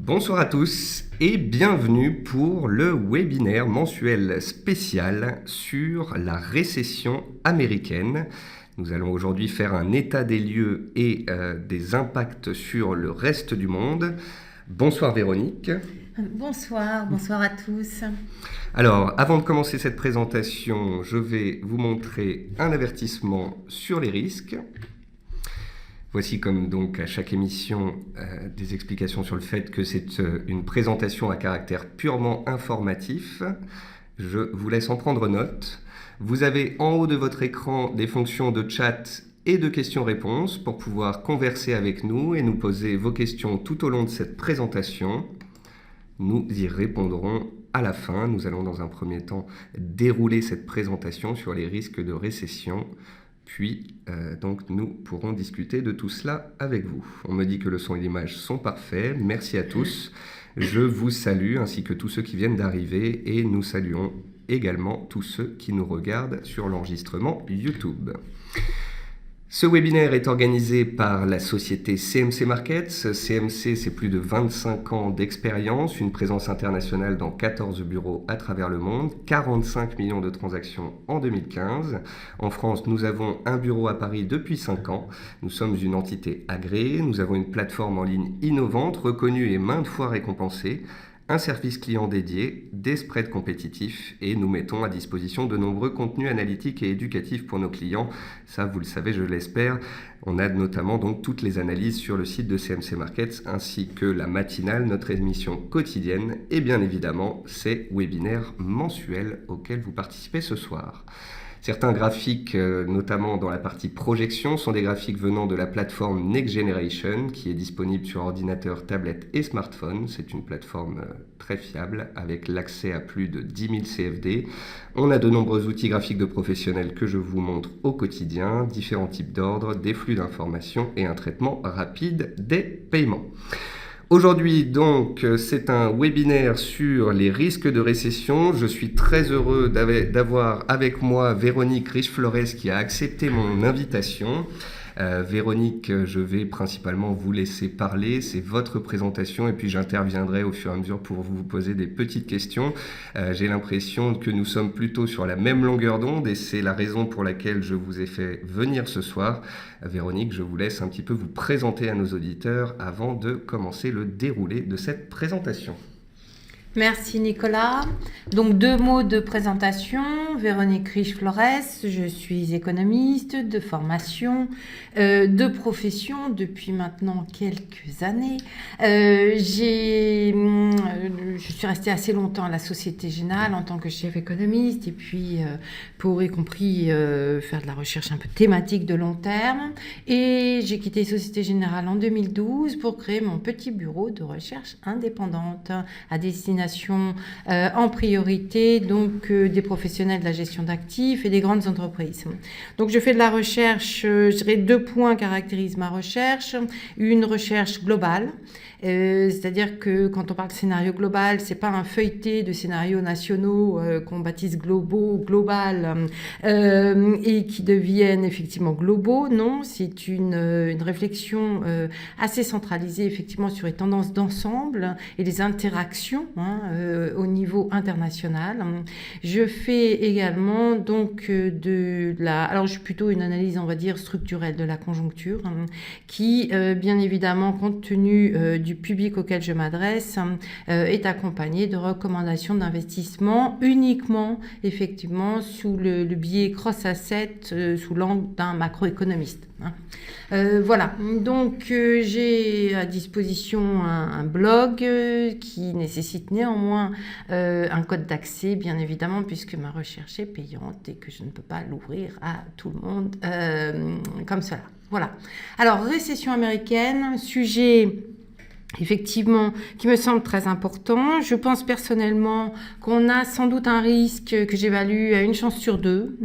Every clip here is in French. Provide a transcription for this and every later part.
Bonsoir à tous et bienvenue pour le webinaire mensuel spécial sur la récession américaine. Nous allons aujourd'hui faire un état des lieux et des impacts sur le reste du monde. Bonsoir Véronique. Bonsoir à tous. Alors, avant de commencer cette présentation, je vais vous montrer un avertissement sur les risques. Voici, comme donc à chaque émission, des explications sur le fait que c'est une présentation à caractère purement informatif. Je vous laisse en prendre note. Vous avez en haut de votre écran des fonctions de chat et de questions-réponses pour pouvoir converser avec nous et nous poser vos questions tout au long de cette présentation. Nous y répondrons à la fin. Nous allons dans un premier temps dérouler cette présentation sur les risques de récession. Puis, donc, nous pourrons discuter de tout cela avec vous. On me dit que le son et l'image sont parfaits. Merci à tous. Je vous salue, ainsi que tous ceux qui viennent d'arriver. Et nous saluons également tous ceux qui nous regardent sur l'enregistrement YouTube. Ce webinaire est organisé par la société CMC Markets. CMC, c'est plus de 25 ans d'expérience, une présence internationale dans 14 bureaux à travers le monde, 45 millions de transactions en 2015. En France, nous avons un bureau à Paris depuis 5 ans. Nous sommes une entité agréée, nous avons une plateforme en ligne innovante, reconnue et maintes fois récompensée, un service client dédié, des spreads compétitifs et nous mettons à disposition de nombreux contenus analytiques et éducatifs pour nos clients. Ça, vous le savez, je l'espère. On a notamment donc toutes les analyses sur le site de CMC Markets ainsi que la matinale, notre émission quotidienne et bien évidemment ces webinaires mensuels auxquels vous participez ce soir. Certains graphiques, notamment dans la partie projection, sont des graphiques venant de la plateforme Next Generation qui est disponible sur ordinateur, tablette et smartphone. C'est une plateforme très fiable avec l'accès à plus de 10 000 CFD. On a de nombreux outils graphiques de professionnels que je vous montre au quotidien, différents types d'ordres, des flux d'informations et un traitement rapide des paiements. Aujourd'hui, donc, c'est un webinaire sur les risques de récession. Je suis très heureux d'avoir avec moi Véronique Riche-Flores qui a accepté mon invitation. Véronique, je vais principalement vous laisser parler, c'est votre présentation et puis j'interviendrai au fur et à mesure pour vous poser des petites questions. J'ai l'impression que nous sommes plutôt sur la même longueur d'onde et c'est la raison pour laquelle je vous ai fait venir ce soir. Véronique, je vous laisse un petit peu vous présenter à nos auditeurs avant de commencer le déroulé de cette présentation. Merci Nicolas. Donc 2 mots de présentation. Véronique Riche-Flores, je suis économiste de formation, de profession depuis maintenant quelques années. Je suis restée assez longtemps à la Société Générale en tant que chef économiste et puis pour y compris faire de la recherche un peu thématique de long terme. Et j'ai quitté Société Générale en 2012 pour créer mon petit bureau de recherche indépendante à destination en priorité donc des professionnels de la gestion d'actifs et des grandes entreprises. Donc je fais de la recherche, je dirais 2 points caractérisent ma recherche, une recherche globale, c'est-à-dire que quand on parle de scénario global, c'est pas un feuilleté de scénarios nationaux qu'on baptise global et qui deviennent effectivement globaux. Non, c'est une réflexion assez centralisée effectivement sur les tendances d'ensemble et les interactions au niveau international. Je fais également donc alors je suis plutôt une analyse on va dire structurelle de la conjoncture qui bien évidemment compte tenu du public auquel je m'adresse est accompagnée de recommandations d'investissement uniquement effectivement sous le biais cross-asset sous l'angle d'un macroéconomiste. Voilà, donc j'ai à disposition un blog qui nécessite néanmoins un code d'accès, bien évidemment, puisque ma recherche est payante et que je ne peux pas l'ouvrir à tout le monde comme cela. Voilà. Alors, récession américaine, sujet effectivement, qui me semble très important. Je pense personnellement qu'on a sans doute un risque que j'évalue à 1 chance sur 2,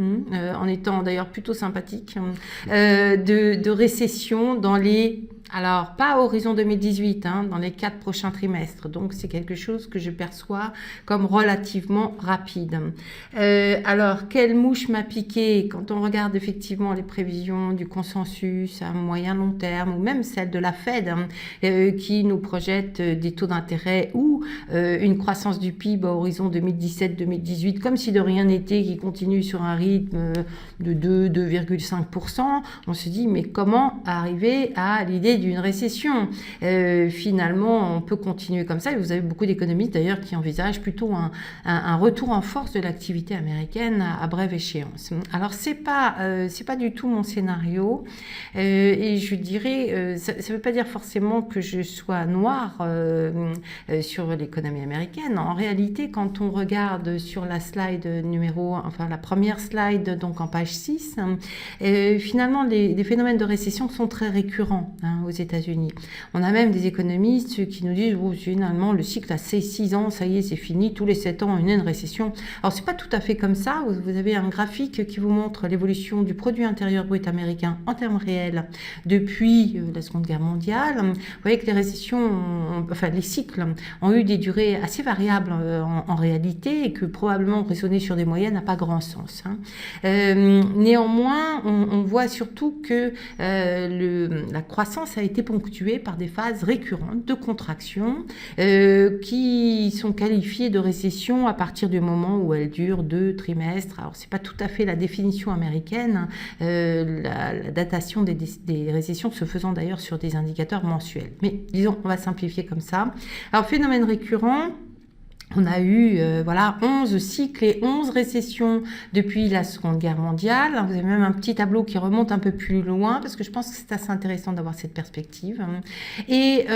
en étant d'ailleurs plutôt sympathique, de récession dans les Alors, pas à horizon 2018, dans les 4 prochains trimestres. Donc, c'est quelque chose que je perçois comme relativement rapide. Alors, quelle mouche m'a piqué? Quand on regarde effectivement les prévisions du consensus à moyen long terme, ou même celles de la Fed, qui nous projette des taux d'intérêt ou une croissance du PIB à horizon 2017-2018, comme si de rien n'était, qui continue sur un rythme de 2,5%, on se dit, mais comment arriver à l'idée d'une récession? Finalement, on peut continuer comme ça, et vous avez beaucoup d'économistes d'ailleurs qui envisagent plutôt un retour en force de l'activité américaine à brève échéance. Alors, c'est pas du tout mon scénario, et je dirais, ça ne veut pas dire forcément que je sois noire sur l'économie américaine. En réalité, quand on regarde sur la slide la première slide, donc en page 6, finalement, les phénomènes de récession sont très récurrents aux États-Unis. On a même des économistes qui nous disent finalement, le cycle a 6 ans, ça y est, c'est fini, tous les 7 ans, on a une récession. Alors, c'est pas tout à fait comme ça. Vous avez un graphique qui vous montre l'évolution du produit intérieur brut américain en termes réels depuis la Seconde Guerre mondiale. Vous voyez que les récessions, les cycles ont eu des durées assez variables en réalité, et que probablement raisonner sur des moyennes n'a pas grand sens. Néanmoins, on voit surtout que la croissance a été ponctuée par des phases récurrentes de contraction qui sont qualifiées de récession à partir du moment où elles durent 2 trimestres. Alors, c'est pas tout à fait la définition américaine, la datation des récessions se faisant d'ailleurs sur des indicateurs mensuels. Mais disons, on va simplifier comme ça. Alors, phénomène récurrent, on a eu 11 cycles et 11 récessions depuis la Seconde Guerre mondiale. Vous avez même un petit tableau qui remonte un peu plus loin, parce que je pense que c'est assez intéressant d'avoir cette perspective. Et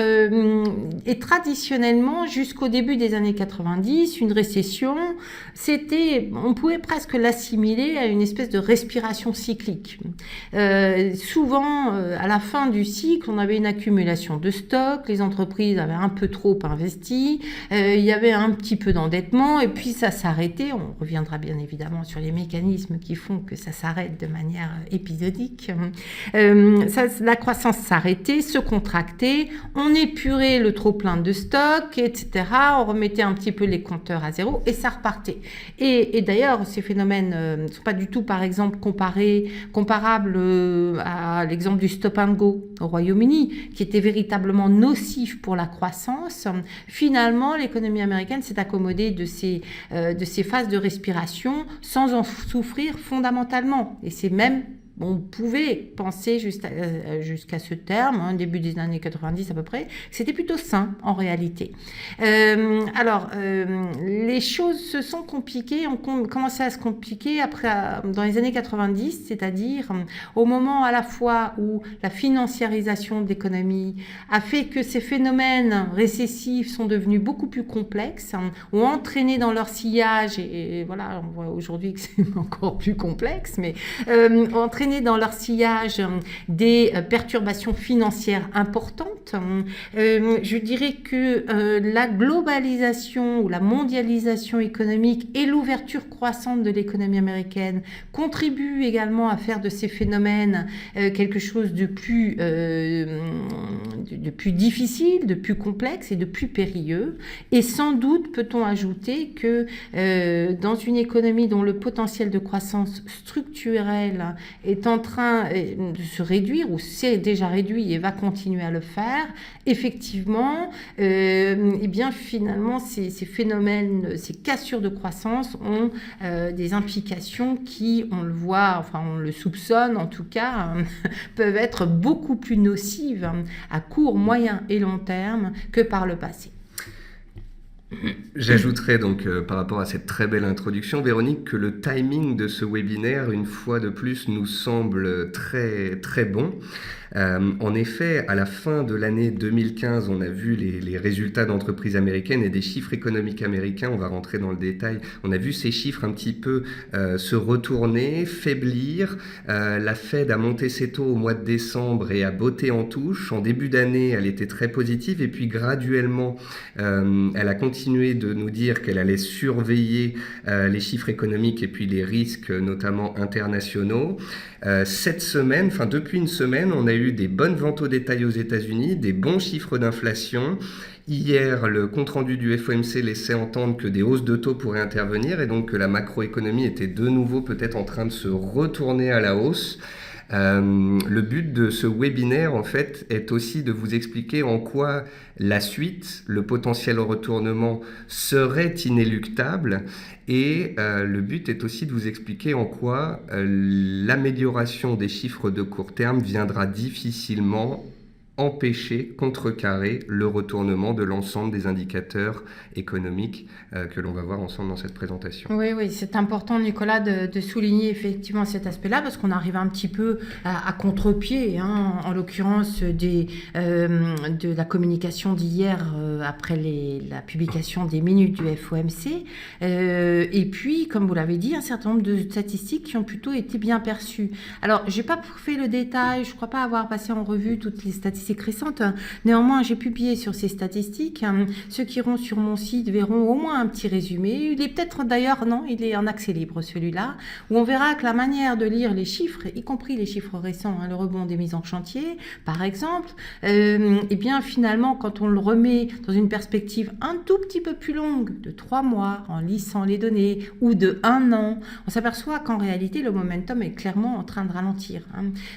traditionnellement, jusqu'au début des années 90, une récession, on pouvait presque l'assimiler à une espèce de respiration cyclique. Souvent, à la fin du cycle, on avait une accumulation de stocks, les entreprises avaient un peu trop investi, il y avait un petit peu d'endettement, et puis ça s'arrêtait. On reviendra bien évidemment sur les mécanismes qui font que ça s'arrête de manière épisodique. La croissance s'arrêtait, se contractait, on épurait le trop-plein de stock, etc. On remettait un petit peu les compteurs à zéro et ça repartait. Et d'ailleurs, ces phénomènes ne sont pas du tout, par exemple, comparables à l'exemple du stop and go au Royaume-Uni, qui était véritablement nocif pour la croissance. Finalement, l'économie américaine s'est accommodée de ces phases de respiration sans en souffrir fondamentalement. Et c'est même, on pouvait penser jusqu'à ce terme, début des années 90 à peu près, que c'était plutôt sain en réalité. Les choses se sont compliquées, ont commencé à se compliquer dans les années 90, c'est-à-dire au moment à la fois où la financiarisation de l'économie a fait que ces phénomènes récessifs sont devenus beaucoup plus complexes, ont entraîné dans leur sillage, et voilà, on voit aujourd'hui que c'est encore plus complexe, mais ont entraîné dans leur sillage des perturbations financières importantes. Je dirais que la globalisation ou la mondialisation économique et l'ouverture croissante de l'économie américaine contribuent également à faire de ces phénomènes quelque chose de plus difficile, de plus complexe et de plus périlleux. Et sans doute peut-on ajouter que dans une économie dont le potentiel de croissance structurelle est en train de se réduire, ou s'est déjà réduit et va continuer à le faire, effectivement, finalement, ces phénomènes, ces cassures de croissance ont des implications qui, on le voit, on le soupçonne en tout cas, peuvent être beaucoup plus nocives à court, moyen et long terme que par le passé. J'ajouterais donc par rapport à cette très belle introduction, Véronique, que le timing de ce webinaire, une fois de plus, nous semble très, très bon. En effet, à la fin de l'année 2015, on a vu les résultats d'entreprises américaines et des chiffres économiques américains. On va rentrer dans le détail. On a vu ces chiffres un petit peu se retourner, faiblir. La Fed a monté ses taux au mois de décembre et a botté en touche. En début d'année, elle était très positive et puis graduellement, elle a continué continué de nous dire qu'elle allait surveiller les chiffres économiques et puis les risques, notamment internationaux. Cette semaine, enfin depuis une semaine, on a eu des bonnes ventes au détail aux États-Unis, des bons chiffres d'inflation. Hier, le compte-rendu du FOMC laissait entendre que des hausses de taux pourraient intervenir et donc que la macroéconomie était de nouveau peut-être en train de se retourner à la hausse. Le but de ce webinaire, en fait, est aussi de vous expliquer en quoi la suite, le potentiel retournement serait inéluctable. Et le but est aussi de vous expliquer en quoi l'amélioration des chiffres de court terme viendra difficilement empêcher, contrecarrer le retournement de l'ensemble des indicateurs économiques que l'on va voir ensemble dans cette présentation. Oui, c'est important, Nicolas, de souligner effectivement cet aspect-là, parce qu'on arrive un petit peu à contre-pied, en l'occurrence de la communication d'hier après la publication des minutes du FOMC. Et puis, comme vous l'avez dit, un certain nombre de statistiques qui ont plutôt été bien perçues. Alors, je n'ai pas fait le détail, je ne crois pas avoir passé en revue toutes les statistiques récentes. Néanmoins, j'ai publié sur ces statistiques. Ceux qui iront sur mon site verront au moins un petit résumé. Il est peut-être d'ailleurs, non, il est en accès libre celui-là, où on verra que la manière de lire les chiffres, y compris les chiffres récents, le rebond des mises en chantier, par exemple, et bien finalement, quand on le remet dans une perspective un tout petit peu plus longue, de 3 mois, en lissant les données, ou de 1 an, on s'aperçoit qu'en réalité, le momentum est clairement en train de ralentir.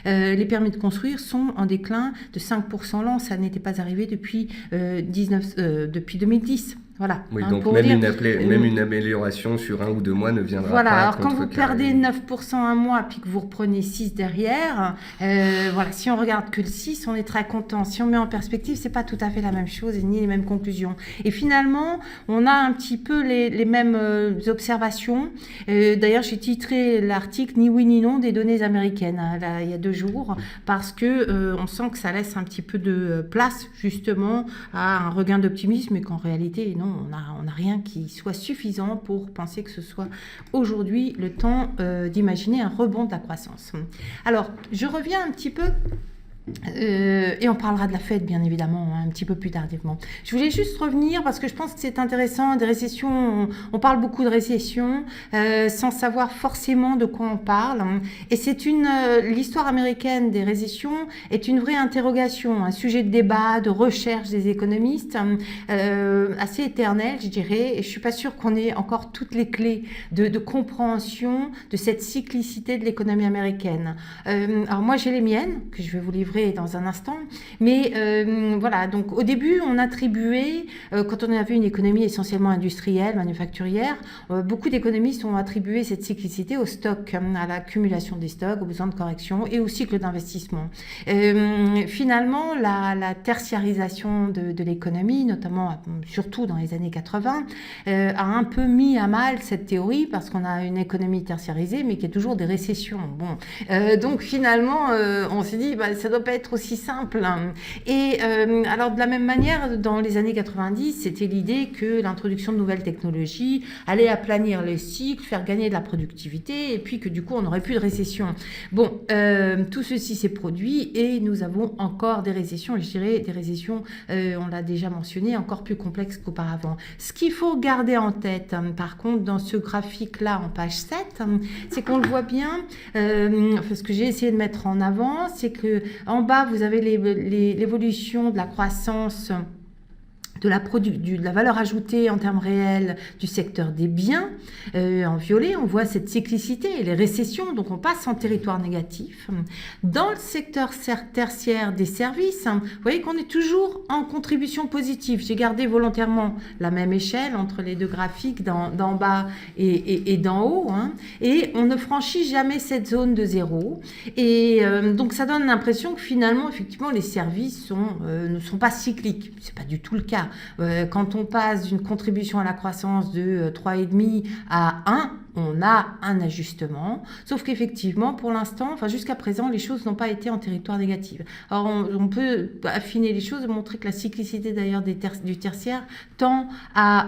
Les permis de construire sont en déclin de 5% l'an, ça n'était pas arrivé depuis 2010. Voilà. Oui, donc même une amélioration sur 1 ou 2 mois ne viendra pas. Voilà, alors quand vous perdez 9% un mois puis que vous reprenez 6 derrière, voilà, si on regarde que le 6, on est très content. Si on met en perspective, c'est pas tout à fait la même chose et ni les mêmes conclusions. Et finalement, on a un petit peu les mêmes observations. D'ailleurs, j'ai titré l'article Ni oui ni non des données américaines là, il y a 2 jours, parce que on sent que ça laisse un petit peu de place justement à un regain d'optimisme et qu'en réalité, non, on n'a rien qui soit suffisant pour penser que ce soit aujourd'hui le temps d'imaginer un rebond de la croissance. Alors, je reviens un petit peu et on parlera de la Fed, bien évidemment, un petit peu plus tardivement. Je voulais juste revenir, parce que je pense que c'est intéressant, des récessions, on parle beaucoup de récession, sans savoir forcément de quoi on parle. Et c'est l'histoire américaine des récessions est une vraie interrogation, un sujet de débat, de recherche des économistes, assez éternel, je dirais. Et je suis pas sûre qu'on ait encore toutes les clés de compréhension de cette cyclicité de l'économie américaine. Alors moi, j'ai les miennes, que je vais vous livrer dans un instant, mais voilà, donc au début on attribuait, quand on avait une économie essentiellement industrielle, manufacturière, beaucoup d'économistes ont attribué cette cyclicité au stock, à l'accumulation des stocks, aux besoins de correction et au cycle d'investissement. Finalement, la tertiarisation de l'économie, notamment surtout dans les années 80, a un peu mis à mal cette théorie, parce qu'on a une économie tertiarisée mais qui a toujours des récessions. Bon, donc finalement on s'est dit ça doit pas être aussi simple. Et alors de la même manière, dans les années 90, c'était l'idée que l'introduction de nouvelles technologies allait aplanir les cycles, faire gagner de la productivité, et puis que du coup on n'aurait plus de récession. Bon, tout ceci s'est produit et nous avons encore des récessions, et je dirais des récessions, on l'a déjà mentionné, encore plus complexes qu'auparavant. Ce qu'il faut garder en tête, par contre, dans ce graphique-là en page 7, c'est qu'on le voit bien, ce que j'ai essayé de mettre en avant, c'est que en bas, vous avez l'évolution de la croissance de la valeur ajoutée en termes réels du secteur des biens. En violet, on voit cette cyclicité et les récessions, donc on passe en territoire négatif. Dans le secteur tertiaire des services, vous voyez qu'on est toujours en contribution positive. J'ai gardé volontairement la même échelle entre les deux graphiques d'en bas et d'en haut, et on ne franchit jamais cette zone de zéro. Et donc ça donne l'impression que finalement, effectivement, les services ne sont pas cycliques. C'est pas du tout le cas. Quand on passe d'une contribution à la croissance de 3,5 à 1, on a un ajustement, sauf qu'effectivement, pour l'instant, jusqu'à présent, les choses n'ont pas été en territoire négatif. Alors, on peut affiner les choses, montrer que la cyclicité d'ailleurs du tertiaire tend à...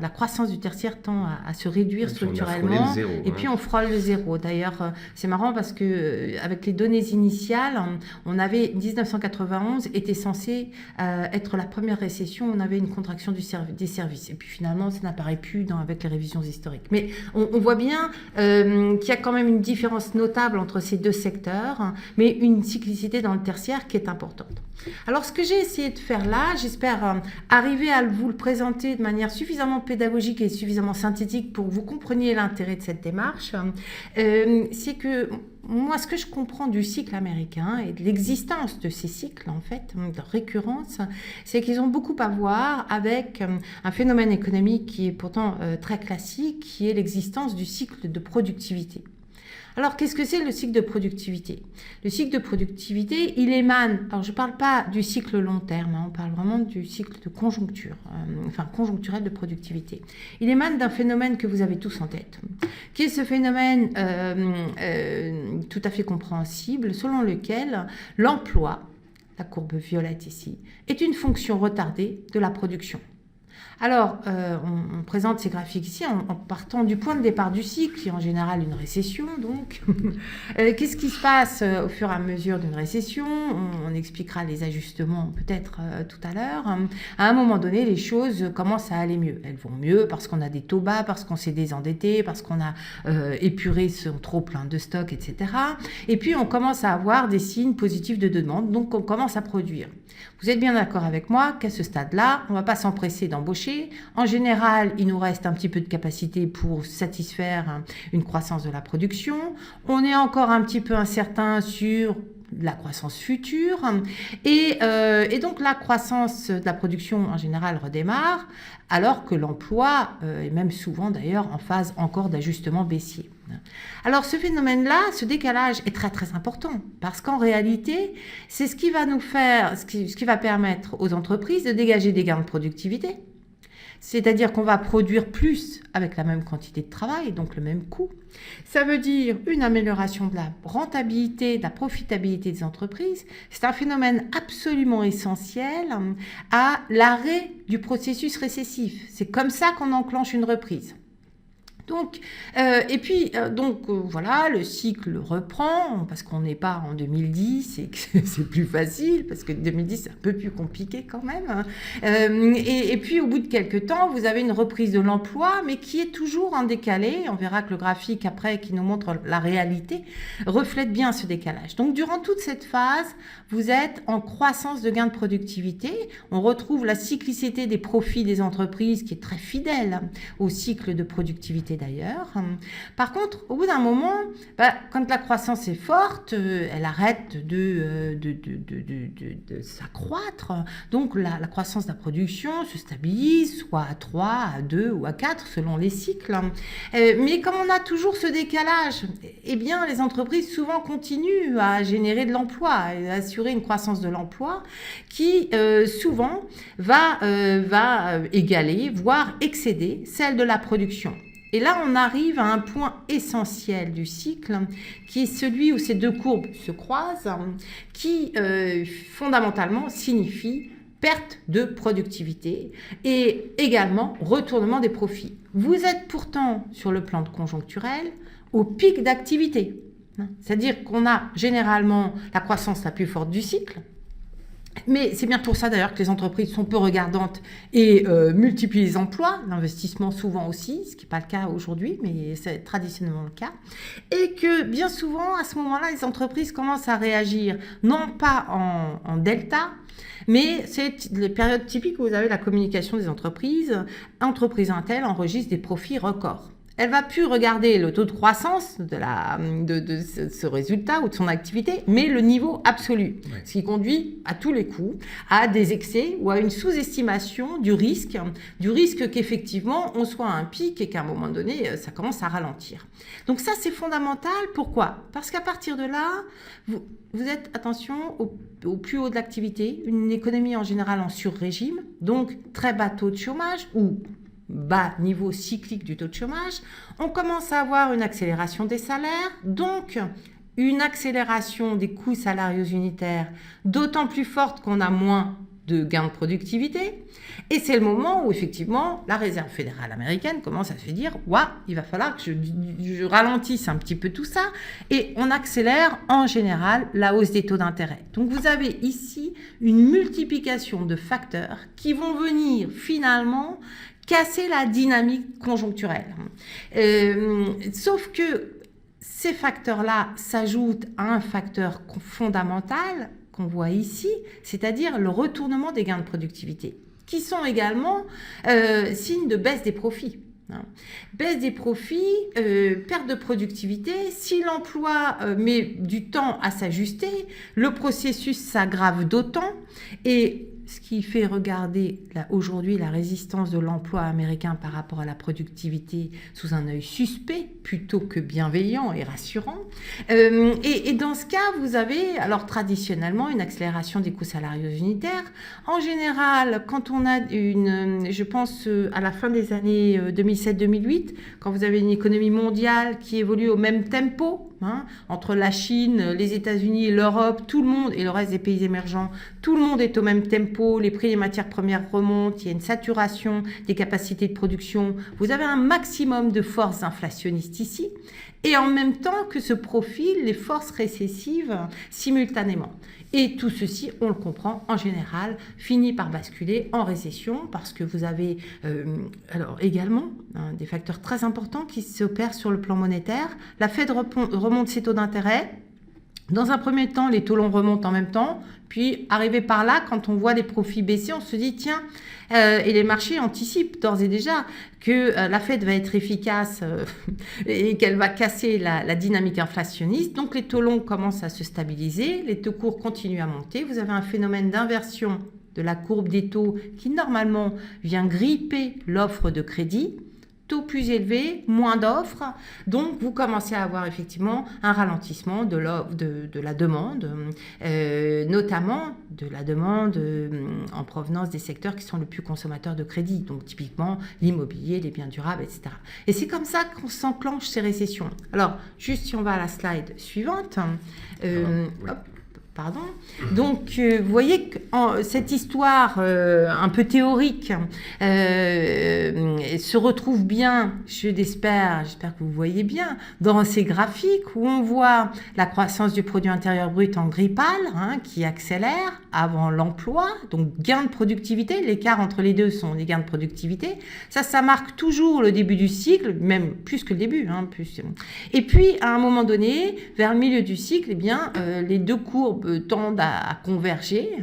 la croissance du tertiaire tend à se réduire structurellement, et puis on frôle le zéro. D'ailleurs, c'est marrant parce que avec les données initiales, on avait 1991 était censé être la première récession, on avait une contraction des services. Et puis finalement, ça n'apparaît plus avec les révisions historiques. Mais on voit bien qu'il y a quand même une différence notable entre ces deux secteurs, mais une cyclicité dans le tertiaire qui est importante. Alors, ce que j'ai essayé de faire là, j'espère arriver à vous le présenter de manière suffisamment pédagogique et suffisamment synthétique pour que vous compreniez l'intérêt de cette démarche, c'est que moi, ce que je comprends du cycle américain et de l'existence de ces cycles, en fait, de récurrence, c'est qu'ils ont beaucoup à voir avec un phénomène économique qui est pourtant très classique, qui est l'existence du cycle de productivité. Alors, qu'est-ce que c'est le cycle de productivité? Le cycle de productivité, il émane, alors je ne parle pas du cycle long terme, on parle vraiment du cycle de conjoncture, conjoncturel de productivité. Il émane d'un phénomène que vous avez tous en tête, qui est ce phénomène tout à fait compréhensible, selon lequel l'emploi, la courbe violette ici, est une fonction retardée de la production. Alors, on présente ces graphiques ici en partant du point de départ du cycle, qui est en général une récession. Donc, qu'est-ce qui se passe au fur et à mesure d'une récession? On expliquera les ajustements peut-être tout à l'heure. À un moment donné, les choses commencent à aller mieux. Elles vont mieux parce qu'on a des taux bas, parce qu'on s'est désendetté, parce qu'on a épuré son trop plein de stocks, etc. Et puis, on commence à avoir des signes positifs de demande, donc on commence à produire. Vous êtes bien d'accord avec moi qu'à ce stade-là, on ne va pas s'empresser d'embaucher. En général, il nous reste un petit peu de capacité pour satisfaire une croissance de la production. On est encore un petit peu incertain sur la croissance future. Et donc, la croissance de la production, en général, redémarre, alors que l'emploi est même souvent, d'ailleurs, en phase encore d'ajustement baissier. Alors, ce phénomène-là, ce décalage est très, très important parce qu'en réalité, c'est ce qui va nous faire, ce qui va permettre aux entreprises de dégager des gains de productivité. C'est-à-dire qu'on va produire plus avec la même quantité de travail, donc le même coût. Ça veut dire une amélioration de la rentabilité, de la profitabilité des entreprises. C'est un phénomène absolument essentiel à l'arrêt du processus récessif. C'est comme ça qu'on enclenche une reprise. Donc, voilà, le cycle reprend, parce qu'on n'est pas en 2010 et que c'est plus facile, parce que 2010 c'est un peu plus compliqué quand même. Et puis au bout de quelques temps, vous avez une reprise de l'emploi, mais qui est toujours en décalé. On verra que le graphique après, qui nous montre la réalité, reflète bien ce décalage. Donc durant toute cette phase, vous êtes en croissance de gains de productivité. On retrouve la cyclicité des profits des entreprises qui est très fidèle au cycle de productivité d'ailleurs. Par contre, au bout d'un moment, quand la croissance est forte, elle arrête de s'accroître. Donc la croissance de la production se stabilise, soit à 3, à 2 ou à 4 selon les cycles. Mais comme on a toujours ce décalage, eh bien les entreprises souvent continuent à générer de l'emploi et à assurer une croissance de l'emploi qui souvent va égaler, voire excéder celle de la production. Et là, on arrive à un point essentiel du cycle, qui est celui où ces deux courbes se croisent, qui fondamentalement signifie perte de productivité et également retournement des profits. Vous êtes pourtant, sur le plan conjoncturel, au pic d'activité. C'est-à-dire qu'on a généralement la croissance la plus forte du cycle. Mais c'est bien pour ça d'ailleurs que les entreprises sont peu regardantes et multiplient les emplois, l'investissement souvent aussi, ce qui n'est pas le cas aujourd'hui, mais c'est traditionnellement le cas. Et que bien souvent, à ce moment-là, les entreprises commencent à réagir, non pas en delta, mais c'est les périodes typiques où vous avez la communication des entreprises. Entreprise Intel enregistre des profits records. Elle va plus regarder le taux de croissance de ce résultat ou de son activité, mais le niveau absolu, ce qui conduit à tous les coups à des excès ou à une sous-estimation du risque qu'effectivement on soit à un pic et qu'à un moment donné ça commence à ralentir. Donc ça c'est fondamental. Pourquoi? Parce qu'à partir de là, vous êtes, attention, au plus haut de l'activité, une économie en général en sur-régime, donc très bas taux de chômage ou bas niveau cyclique du taux de chômage, on commence à avoir une accélération des salaires, donc une accélération des coûts salariaux unitaires d'autant plus forte qu'on a moins de gains de productivité. Et c'est le moment où, effectivement, la Réserve fédérale américaine commence à se dire « Ouah, il va falloir que je ralentisse un petit peu tout ça. » Et on accélère, en général, la hausse des taux d'intérêt. Donc, vous avez ici une multiplication de facteurs qui vont venir, finalement, casser la dynamique conjoncturelle. Sauf que ces facteurs-là s'ajoutent à un facteur fondamental qu'on voit ici, c'est-à-dire le retournement des gains de productivité, qui sont également signes de baisse des profits. Baisse des profits, perte de productivité. Si l'emploi met du temps à s'ajuster, le processus s'aggrave d'autant. Et ce qui fait regarder aujourd'hui la résistance de l'emploi américain par rapport à la productivité sous un œil suspect plutôt que bienveillant et rassurant. Et dans ce cas, vous avez alors traditionnellement une accélération des coûts salariaux unitaires. En général, quand on a je pense à la fin des années 2007-2008, quand vous avez une économie mondiale qui évolue au même tempo, entre la Chine, les États-Unis, l'Europe, tout le monde et le reste des pays émergents, tout le monde est au même tempo, les prix des matières premières remontent, il y a une saturation des capacités de production, vous avez un maximum de forces inflationnistes ici, et en même temps que se profilent les forces récessives simultanément. Et tout ceci, on le comprend, en général, finit par basculer en récession parce que vous avez alors également des facteurs très importants qui s'opèrent sur le plan monétaire. La Fed remonte ses taux d'intérêt. Dans un premier temps, les taux longs remontent en même temps. Puis, arrivé par là, quand on voit les profits baisser, on se dit, tiens, et les marchés anticipent d'ores et déjà que la Fed va être efficace et qu'elle va casser la dynamique inflationniste. Donc, les taux longs commencent à se stabiliser, les taux courts continuent à monter. Vous avez un phénomène d'inversion de la courbe des taux qui, normalement, vient gripper l'offre de crédit. Taux plus élevés, moins d'offres, donc vous commencez à avoir effectivement un ralentissement de la demande, notamment de la demande en provenance des secteurs qui sont le plus consommateurs de crédit, donc typiquement l'immobilier, les biens durables, etc. Et c'est comme ça qu'on s'enclenche ces récessions. Alors, juste si on va à la slide suivante, hop. Pardon. Donc, vous voyez que cette histoire un peu théorique se retrouve bien, j'espère que vous voyez bien, dans ces graphiques où on voit la croissance du produit intérieur brut en gris pâle, qui accélère avant l'emploi, donc gain de productivité, l'écart entre les deux sont des gains de productivité. Ça marque toujours le début du cycle, même plus que le début. Et puis, à un moment donné, vers le milieu du cycle, eh bien, les deux courbes tendent à converger.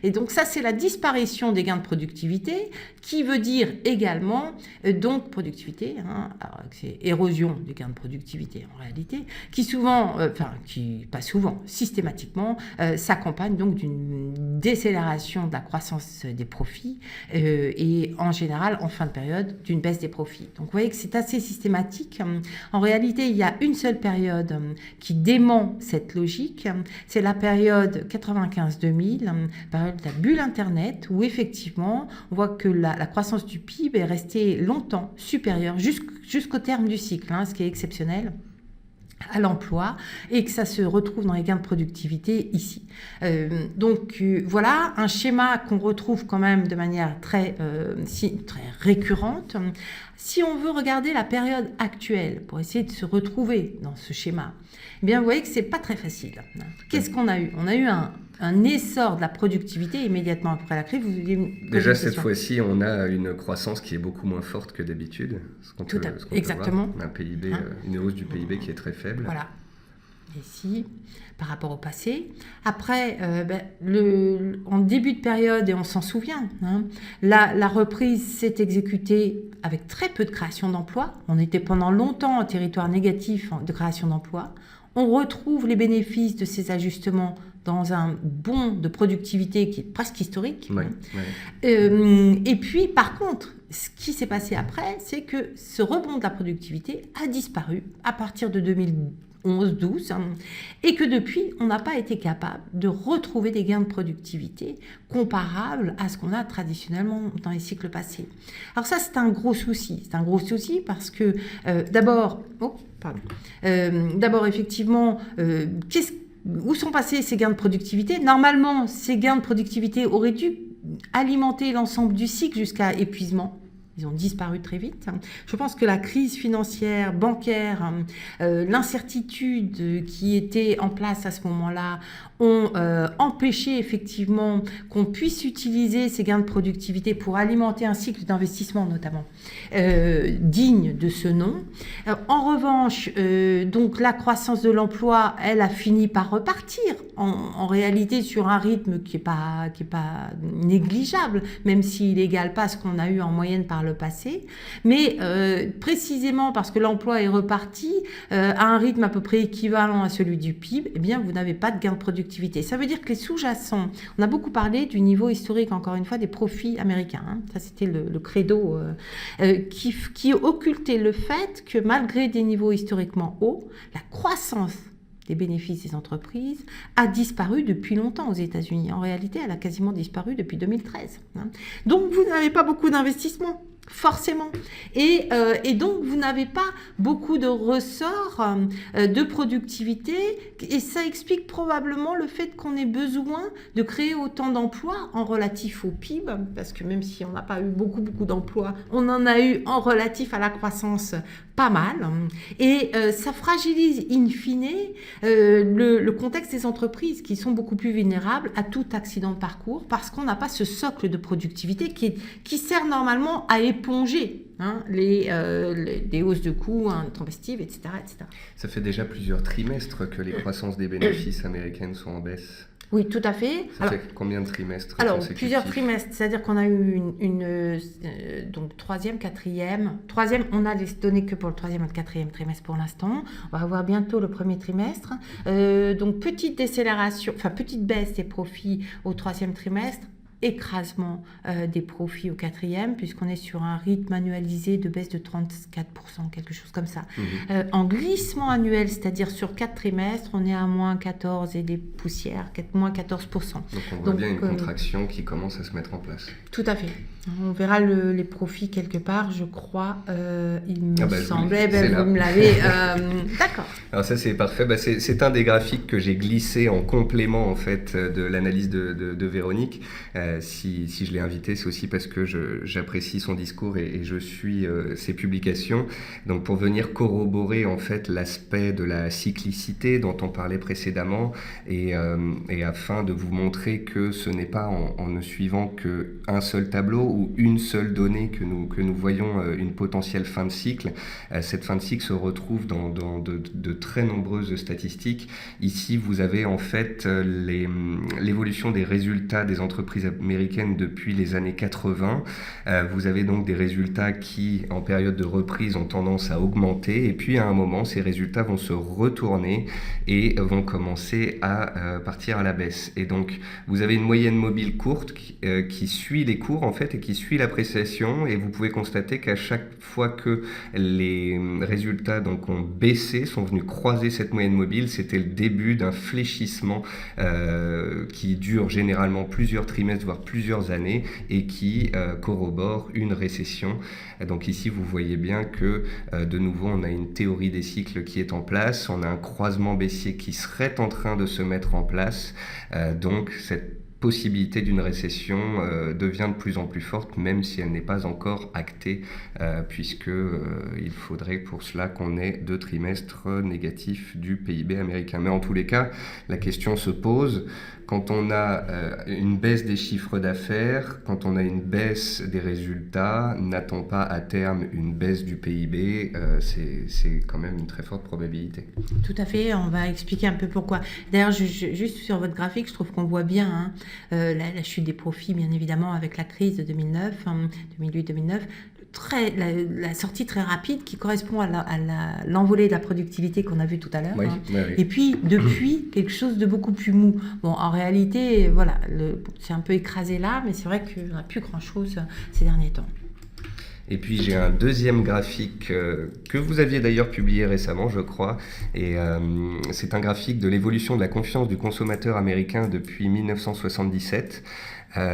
Et donc ça, c'est la disparition des gains de productivité qui veut dire également, donc productivité, alors c'est érosion des gains de productivité en réalité, qui souvent, pas souvent, systématiquement, s'accompagne donc d'une décélération de la croissance des profits et en général, en fin de période, d'une baisse des profits. Donc vous voyez que c'est assez systématique. En réalité, il y a une seule période qui dément cette logique, c'est la période 95-2000, période de la bulle Internet, où effectivement, on voit que la croissance du PIB est restée longtemps supérieure jusqu'au terme du cycle, ce qui est exceptionnel à l'emploi et que ça se retrouve dans les gains de productivité ici. Donc voilà un schéma qu'on retrouve quand même de manière très récurrente. Si on veut regarder la période actuelle pour essayer de se retrouver dans ce schéma, eh bien vous voyez que c'est pas très facile. Qu'est-ce qu'on a eu ? On a eu un essor de la productivité immédiatement après la crise. Déjà, cette fois-ci, on a une croissance qui est beaucoup moins forte que d'habitude. Exactement. Un PIB, une hausse du PIB qui est très faible. Voilà. Ici, par rapport au passé. Après, en début de période, et on s'en souvient, la reprise s'est exécutée avec très peu de création d'emplois. On était pendant longtemps en territoire négatif de création d'emplois. On retrouve les bénéfices de ces ajustements dans un bond de productivité qui est presque historique. Et puis, par contre, ce qui s'est passé après, c'est que ce rebond de la productivité a disparu à partir de 11, 12, et que depuis, on n'a pas été capable de retrouver des gains de productivité comparables à ce qu'on a traditionnellement dans les cycles passés. Alors ça, c'est un gros souci. C'est un gros souci parce que d'abord, effectivement, où sont passés ces gains de productivité ? Normalement, ces gains de productivité auraient dû alimenter l'ensemble du cycle jusqu'à épuisement. Ils ont disparu très vite. Je pense que la crise financière, bancaire, l'incertitude qui était en place à ce moment-là ont empêché effectivement qu'on puisse utiliser ces gains de productivité pour alimenter un cycle d'investissement notamment digne de ce nom. En revanche, donc la croissance de l'emploi, elle a fini par repartir en réalité sur un rythme qui est pas négligeable, même s'il n'égale pas ce qu'on a eu en moyenne par le passé, mais précisément parce que l'emploi est reparti à un rythme à peu près équivalent à celui du PIB, eh bien vous n'avez pas de gain de productivité. Ça veut dire que les sous-jacents, on a beaucoup parlé du niveau historique, encore une fois, des profits américains. Ça, c'était le credo qui occultait le fait que malgré des niveaux historiquement hauts, la croissance des bénéfices des entreprises a disparu depuis longtemps aux États-Unis. En réalité, elle a quasiment disparu depuis 2013. Donc, vous n'avez pas beaucoup d'investissements. Forcément. Et donc, vous n'avez pas beaucoup de ressorts de productivité et ça explique probablement le fait qu'on ait besoin de créer autant d'emplois en relatif au PIB, parce que même si on n'a pas eu beaucoup d'emplois, on en a eu en relatif à la croissance pas mal. Et ça fragilise in fine le contexte des entreprises qui sont beaucoup plus vulnérables à tout accident de parcours parce qu'on n'a pas ce socle de productivité qui sert normalement à éponger les hausses de coûts intempestives, etc., etc. Ça fait déjà plusieurs trimestres que les croissances des bénéfices américaines sont en baisse. Oui, tout à fait. Ça fait combien de trimestres consécutifs ? Plusieurs trimestres, c'est-à-dire qu'on a eu donc troisième, on a les données que pour le troisième et le quatrième trimestre pour l'instant. On va avoir bientôt le premier trimestre. Donc petite baisse des profits au troisième trimestre. Écrasement des profits au quatrième, puisqu'on est sur un rythme annualisé de baisse de 34%, quelque chose comme ça. En glissement annuel, c'est-à-dire sur 4 trimestres, on est à moins 14 et des poussières, moins 14%. Donc on voit bien une contraction qui commence à se mettre en place. Tout à fait. On verra les profits quelque part, je crois, il me semblait, vous me l'avez... D'accord. Alors ça c'est parfait, c'est un des graphiques que j'ai glissé en complément en fait de l'analyse de Véronique. Si je l'ai invité, c'est aussi parce que j'apprécie son discours et je suis ses publications. Donc pour venir corroborer en fait l'aspect de la cyclicité dont on parlait précédemment et afin de vous montrer que ce n'est pas en ne suivant qu'un seul tableau ou une seule donnée que nous voyons une potentielle fin de cycle. Cette fin de cycle se retrouve dans de très nombreuses statistiques. Ici, vous avez en fait l'évolution des résultats des entreprises américaines depuis les années 80. Vous avez donc des résultats qui, en période de reprise, ont tendance à augmenter et puis à un moment, ces résultats vont se retourner et vont commencer à partir à la baisse. Et donc, vous avez une moyenne mobile courte qui suit les cours en fait et qui suit l'appréciation et vous pouvez constater qu'à chaque fois que les résultats donc ont baissé, sont venus croiser cette moyenne mobile, c'était le début d'un fléchissement qui dure généralement plusieurs trimestres voire plusieurs années et qui corrobore une récession. Donc ici vous voyez bien que de nouveau on a une théorie des cycles qui est en place, on a un croisement baissier qui serait en train de se mettre en place, donc cette possibilité d'une récession devient de plus en plus forte, même si elle n'est pas encore actée, puisque il faudrait pour cela qu'on ait 2 trimestres négatifs du PIB américain. Mais en tous les cas, la question se pose. Quand on a une baisse des chiffres d'affaires, quand on a une baisse des résultats, n'attend pas à terme une baisse du PIB, c'est quand même une très forte probabilité. Tout à fait, on va expliquer un peu pourquoi. D'ailleurs, juste sur votre graphique, je trouve qu'on voit bien la chute des profits, bien évidemment, avec la crise de 2008-2009. La sortie très rapide qui correspond à l'envolée de la productivité qu'on a vu tout à l'heure. Oui, oui. Et puis, depuis, quelque chose de beaucoup plus mou. Bon, en réalité, voilà, c'est un peu écrasé là, mais c'est vrai qu'on n'a plus grand-chose ces derniers temps. Et puis j'ai un deuxième graphique que vous aviez d'ailleurs publié récemment, je crois. Et c'est un graphique de l'évolution de la confiance du consommateur américain depuis 1977.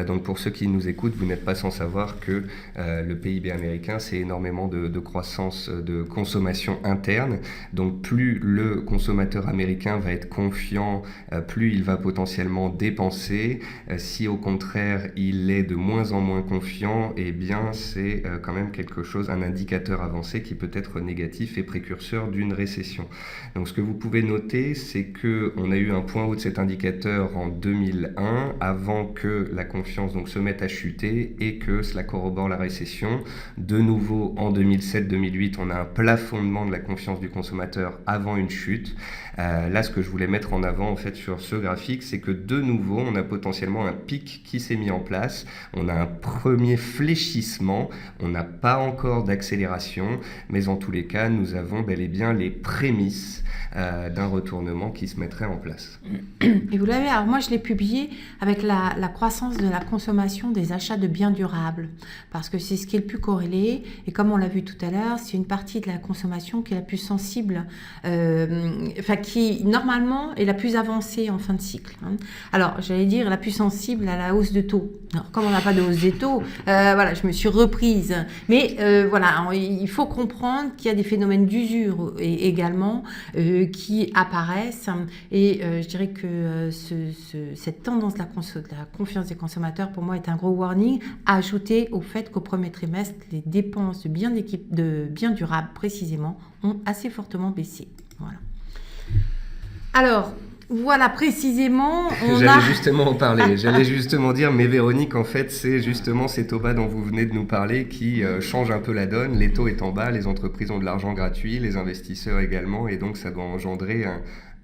Donc pour ceux qui nous écoutent, vous n'êtes pas sans savoir que le PIB américain, c'est énormément de croissance de consommation interne. Donc plus le consommateur américain va être confiant, plus il va potentiellement dépenser. Si au contraire il est de moins en moins confiant, eh bien c'est quand même quelque chose, un indicateur avancé qui peut être négatif et précurseur d'une récession. Donc ce que vous pouvez noter, c'est qu'on a eu un point haut de cet indicateur en 2001, avant que la confiance donc se mette à chuter et que cela corrobore la récession. De nouveau, en 2007-2008, on a un plafonnement de la confiance du consommateur avant une chute. Là, ce que je voulais mettre en avant en fait sur ce graphique, c'est que de nouveau, on a potentiellement un pic qui s'est mis en place. On a un premier fléchissement. On n'a pas encore d'accélération, mais en tous les cas, nous avons bel et bien les prémices d'un retournement qui se mettrait en place. Et vous l'avez, alors moi je l'ai publié avec la croissance de la consommation des achats de biens durables, parce que c'est ce qui est le plus corrélé, et comme on l'a vu tout à l'heure, c'est une partie de la consommation qui est la plus sensible, qui normalement est la plus avancée en fin de cycle. Alors j'allais dire la plus sensible à la hausse de taux. Alors comme on n'a pas de hausse des taux, je me suis reprise. Mais il faut comprendre qu'il y a des phénomènes d'usure également qui apparaissent, et je dirais que cette tendance de la confiance des consommateurs pour moi est un gros warning, à ajouter au fait qu'au premier trimestre les dépenses de biens durables précisément ont assez fortement baissé. Voilà. Alors voilà, précisément, J'allais justement en parler. J'allais justement dire, mais Véronique, en fait, c'est justement ces taux bas dont vous venez de nous parler qui changent un peu la donne. Les taux étant bas, les entreprises ont de l'argent gratuit, les investisseurs également, et donc ça doit engendrer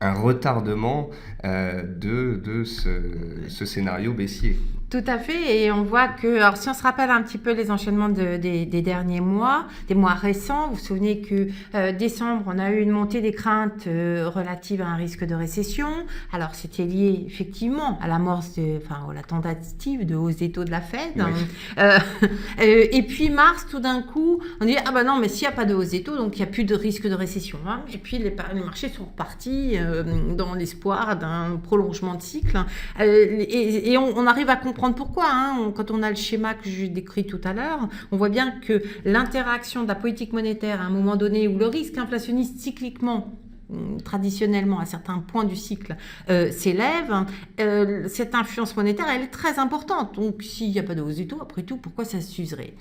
un retardement de ce scénario baissier. Tout à fait, et on voit que, alors si on se rappelle un petit peu les enchaînements des derniers mois, des mois récents, vous vous souvenez que décembre, on a eu une montée des craintes relatives à un risque de récession. Alors c'était lié effectivement à l'amorce, à la tentative de hausse des taux de la Fed. Oui. Et puis mars, tout d'un coup, on dit non, mais s'il n'y a pas de hausse des taux, donc il n'y a plus de risque de récession. Et puis les marchés sont repartis dans l'espoir d'un prolongement de cycle. Et on arrive à comprendre pourquoi. Quand on a le schéma que j'ai décrit tout à l'heure, on voit bien que l'interaction de la politique monétaire à un moment donné où le risque inflationniste cycliquement, traditionnellement à certains points du cycle s'élève, cette influence monétaire elle est très importante. Donc s'il n'y a pas de hausse des taux, après tout, pourquoi ça s'userait?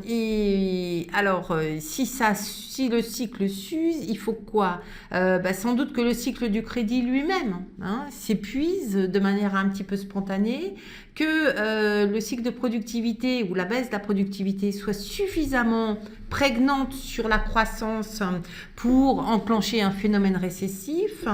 Et alors si le cycle s'use, il faut quoi? Sans doute que le cycle du crédit lui-même s'épuise de manière un petit peu spontanée, que le cycle de productivité ou la baisse de la productivité soit suffisamment prégnante sur la croissance pour enclencher un phénomène récessif.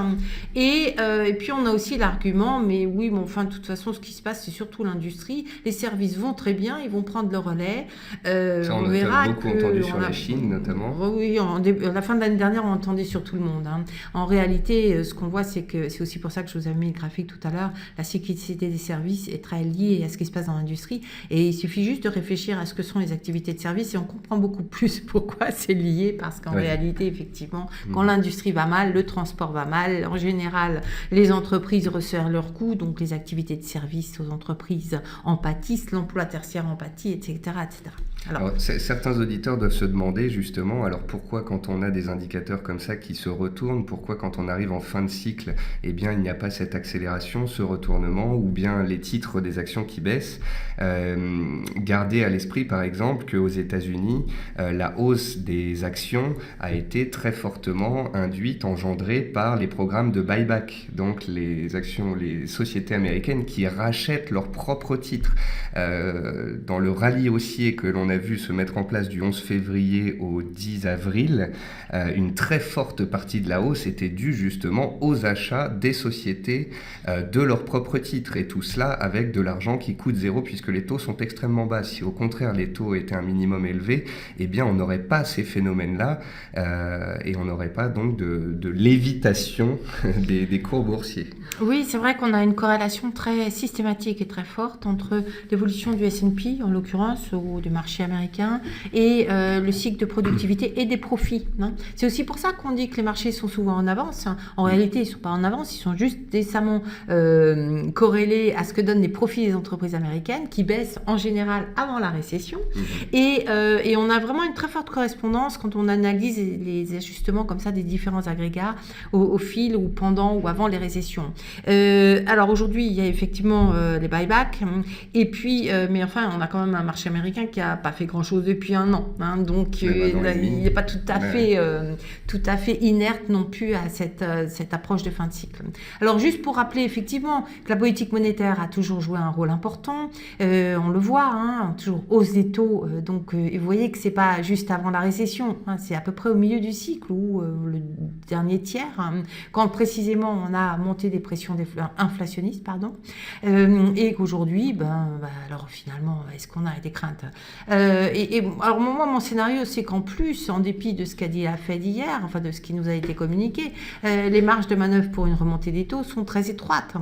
Et puis on a aussi l'argument, mais oui, de toute façon, ce qui se passe, c'est surtout l'industrie. Les services vont très bien, ils vont prendre le relais. Ça, on a beaucoup entendu sur la Chine, notamment. Oui, à la fin de l'année dernière, on entendait sur tout le monde. En réalité, ce qu'on voit, c'est que c'est aussi pour ça que je vous avais mis le graphique tout à l'heure. La cyclicité des services est très liée à ce qui se passe dans l'industrie. Et il suffit juste de réfléchir à ce que sont les activités de service et on comprend beaucoup plus pourquoi c'est lié, parce qu'en réalité, effectivement, quand l'industrie va mal, le transport va mal. En général, les entreprises resserrent leurs coûts, donc les activités de service aux entreprises en pâtissent, l'emploi tertiaire en pâtit, etc. etc. Alors, certains auditeurs doivent se demander justement, alors pourquoi quand on a des indicateurs comme ça qui se retournent, pourquoi quand on arrive en fin de cycle, il n'y a pas cette accélération, ce retournement, ou bien les titres des actions qui baissent. Gardez à l'esprit par exemple qu'aux États-Unis, la hausse des actions a été très fortement induite, engendrée par les programmes de buyback, donc les sociétés américaines qui rachètent leurs propres titres. Dans le rallye haussier que l'on a vu se mettre en place du 11 février au 10 avril, une très forte partie de la hausse était due justement aux achats des sociétés de leurs propres titres, et tout cela avec de l'argent qui coûte zéro puisque les taux sont extrêmement bas. Si au contraire les taux étaient un minimum élevé, on n'aurait pas ces phénomènes-là et on n'aurait pas donc de lévitation des cours boursiers. Oui, c'est vrai qu'on a une corrélation très systématique et très forte entre l'évolution du S&P, en l'occurrence, ou du marché américain et le cycle de productivité et des profits. Hein. C'est aussi pour ça qu'on dit que les marchés sont souvent en avance. Hein. En réalité, ils ne sont pas en avance, ils sont juste décemment corrélés à ce que donnent les profits des entreprises américaines qui baissent en général avant la récession. Et on a vraiment une très forte correspondance quand on analyse les ajustements comme ça des différents agrégats au fil ou pendant ou avant les récessions. Alors aujourd'hui, il y a effectivement les buybacks et puis, mais enfin, on a quand même un marché américain qui n'a pas fait grand-chose depuis un an. Hein, donc, il n'est pas tout à fait inerte non plus à cette approche de fin de cycle. Alors, juste pour rappeler effectivement que la politique monétaire a toujours joué un rôle important, on le voit, hein, toujours hausse des taux, et vous voyez que c'est pas juste avant la récession, hein, c'est à peu près au milieu du cycle ou le dernier tiers, hein, quand précisément on a monté des pressions inflationnistes, et qu'aujourd'hui, alors finalement, est-ce qu'on a des craintes alors moi, mon scénario, c'est qu'en plus, en dépit de ce qu'a dit la Fed hier, enfin de ce qui nous a été communiqué, les marges de manœuvre pour une remontée des taux sont très étroites.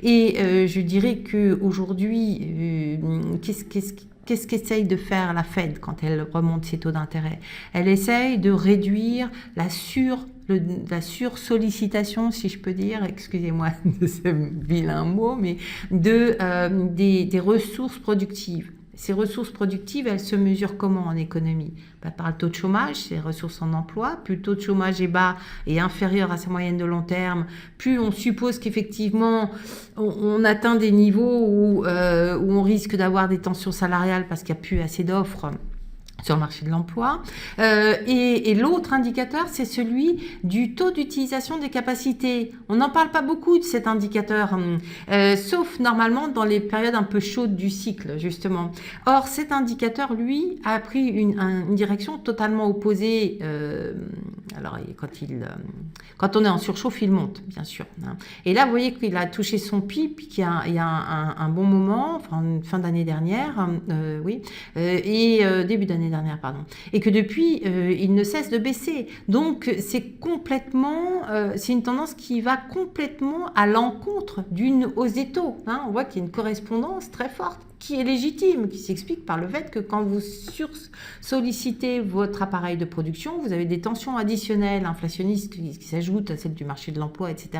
Et je dirais qu'aujourd'hui, qu'est-ce qu'essaye de faire la Fed quand elle remonte ses taux d'intérêt? Elle essaye de réduire la sursollicitation, si je peux dire, excusez-moi de ce vilain mot, mais des ressources productives. Ces ressources productives, elles se mesurent comment en économie? Par le taux de chômage, c'est les ressources en emploi. Plus le taux de chômage est bas et inférieur à sa moyenne de long terme, plus on suppose qu'effectivement on atteint des niveaux où on risque d'avoir des tensions salariales parce qu'il n'y a plus assez d'offres sur le marché de l'emploi. Et l'autre indicateur, c'est celui du taux d'utilisation des capacités. On n'en parle pas beaucoup de cet indicateur, sauf normalement dans les périodes un peu chaudes du cycle, justement. Or, cet indicateur, lui, a pris une direction totalement opposée. Alors, quand on est en surchauffe, il monte, bien sûr. Hein. Et là, vous voyez qu'il a touché son pic, il y a un bon moment, enfin, fin d'année dernière, début d'année dernière, et que depuis, il ne cesse de baisser. Donc, c'est une tendance qui va complètement à l'encontre d'une hausse des taux. Hein. On voit qu'il y a une correspondance très forte qui est légitime, qui s'explique par le fait que quand vous sollicitez votre appareil de production, vous avez des tensions additionnelles inflationnistes qui s'ajoutent à celles du marché de l'emploi, etc.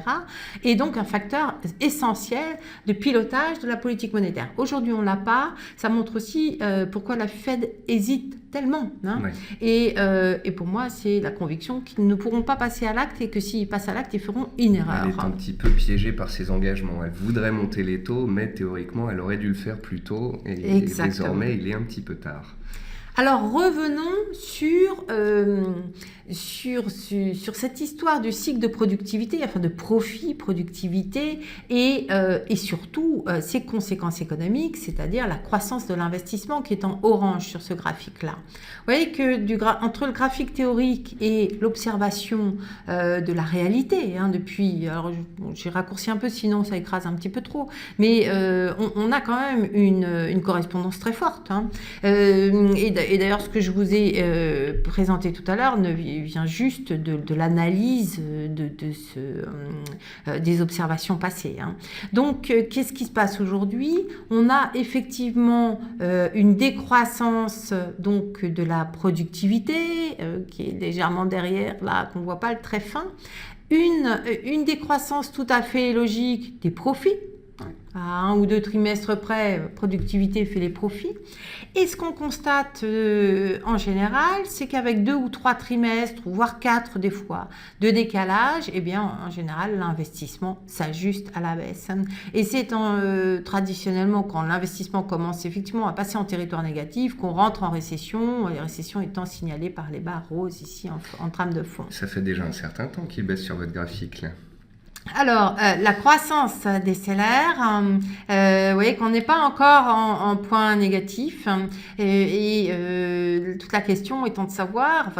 Et donc un facteur essentiel de pilotage de la politique monétaire. Aujourd'hui, on ne l'a pas. Ça montre aussi pourquoi la Fed hésite tellement. Hein. Ouais. Et pour moi, c'est la conviction qu'ils ne pourront pas passer à l'acte et que s'ils passent à l'acte, ils feront une erreur. Elle est un petit peu piégée par ses engagements. Elle voudrait monter les taux, mais théoriquement, elle aurait dû le faire plus tôt. Et désormais, il est un petit peu tard. Alors, revenons sur cette histoire du cycle de productivité, enfin de profit, productivité, et surtout ses conséquences économiques, c'est-à-dire la croissance de l'investissement qui est en orange sur ce graphique-là. Vous voyez que entre le graphique théorique et l'observation de la réalité, hein, alors j'ai raccourci un peu, sinon ça écrase un petit peu trop, mais on a quand même une correspondance très forte. Hein. Et d'ailleurs, ce que je vous ai présenté tout à l'heure vient juste de l'analyse des observations passées. Hein. Donc, qu'est-ce qui se passe aujourd'hui? On a effectivement une décroissance donc, de la productivité qui est légèrement derrière, là, qu'on ne voit pas le trait fin. Une décroissance tout à fait logique des profits. À 1 ou 2 trimestres près, productivité fait les profits. Et ce qu'on constate en général, c'est qu'avec 2 ou 3 trimestres, voire 4 des fois, de décalage, eh bien, en général, l'investissement s'ajuste à la baisse. Et c'est traditionnellement quand l'investissement commence effectivement à passer en territoire négatif, qu'on rentre en récession, les récessions étant signalées par les barres roses ici en trame de fond. Ça fait déjà un certain temps qu'il baisse sur votre graphique, là. Alors, la croissance décélère. Vous voyez qu'on n'est pas encore en point négatif. Toute la question étant de savoir,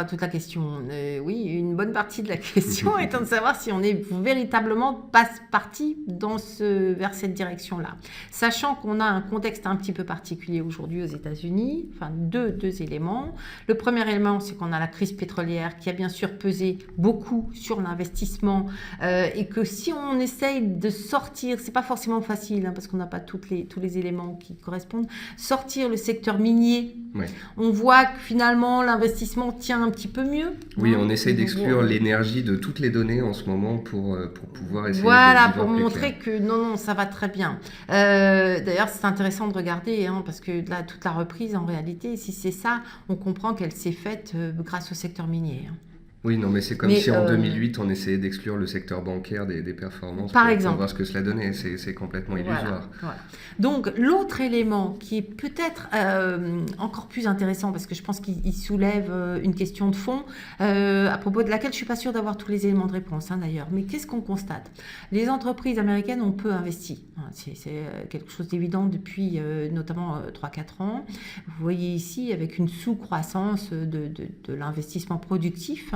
une bonne partie de la question étant de savoir si on est véritablement parti vers cette direction-là. Sachant qu'on a un contexte un petit peu particulier aujourd'hui aux États-Unis, enfin deux éléments. Le premier élément, c'est qu'on a la crise pétrolière qui a bien sûr pesé beaucoup sur l'investissement et que si on essaye de sortir, c'est pas forcément facile, parce qu'on n'a pas tous les éléments qui correspondent, sortir le secteur minier, on voit que finalement l'investissement tient un petit peu mieux. Oui, on essaye d'exclure l'énergie de toutes les données en ce moment pour pouvoir essayer voilà, de pour montrer que non, ça va très bien. D'ailleurs, c'est intéressant de regarder, parce que là, toute la reprise, en réalité, si c'est ça, on comprend qu'elle s'est faite grâce au secteur minier. Oui, non, mais c'est comme si en 2008, on essayait d'exclure le secteur bancaire des performances par exemple. pour voir ce que cela donnait. C'est complètement illusoire. Voilà. Donc, l'autre élément qui est peut-être encore plus intéressant, parce que je pense qu'il soulève une question de fond, à propos de laquelle je ne suis pas sûre d'avoir tous les éléments de réponse, d'ailleurs. Mais qu'est-ce qu'on constate? Les entreprises américaines ont peu investi. C'est quelque chose d'évident depuis notamment 3-4 ans. Vous voyez ici, avec une sous-croissance de l'investissement productif,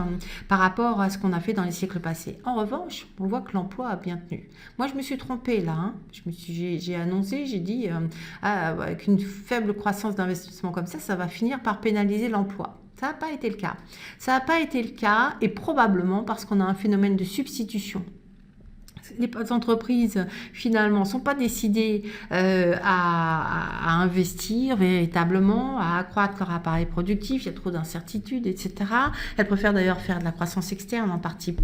par rapport à ce qu'on a fait dans les siècles passés. En revanche, on voit que l'emploi a bien tenu. Moi, je me suis trompée là. J'ai annoncé, j'ai dit, avec une faible croissance d'investissement comme ça va finir par pénaliser l'emploi. Ça n'a pas été le cas. Ça n'a pas été le cas, et probablement parce qu'on a un phénomène de substitution. Les entreprises, finalement, ne sont pas décidées à investir véritablement, à accroître leur appareil productif. Il y a trop d'incertitudes, etc. Elles préfèrent d'ailleurs faire de la croissance externe en partie,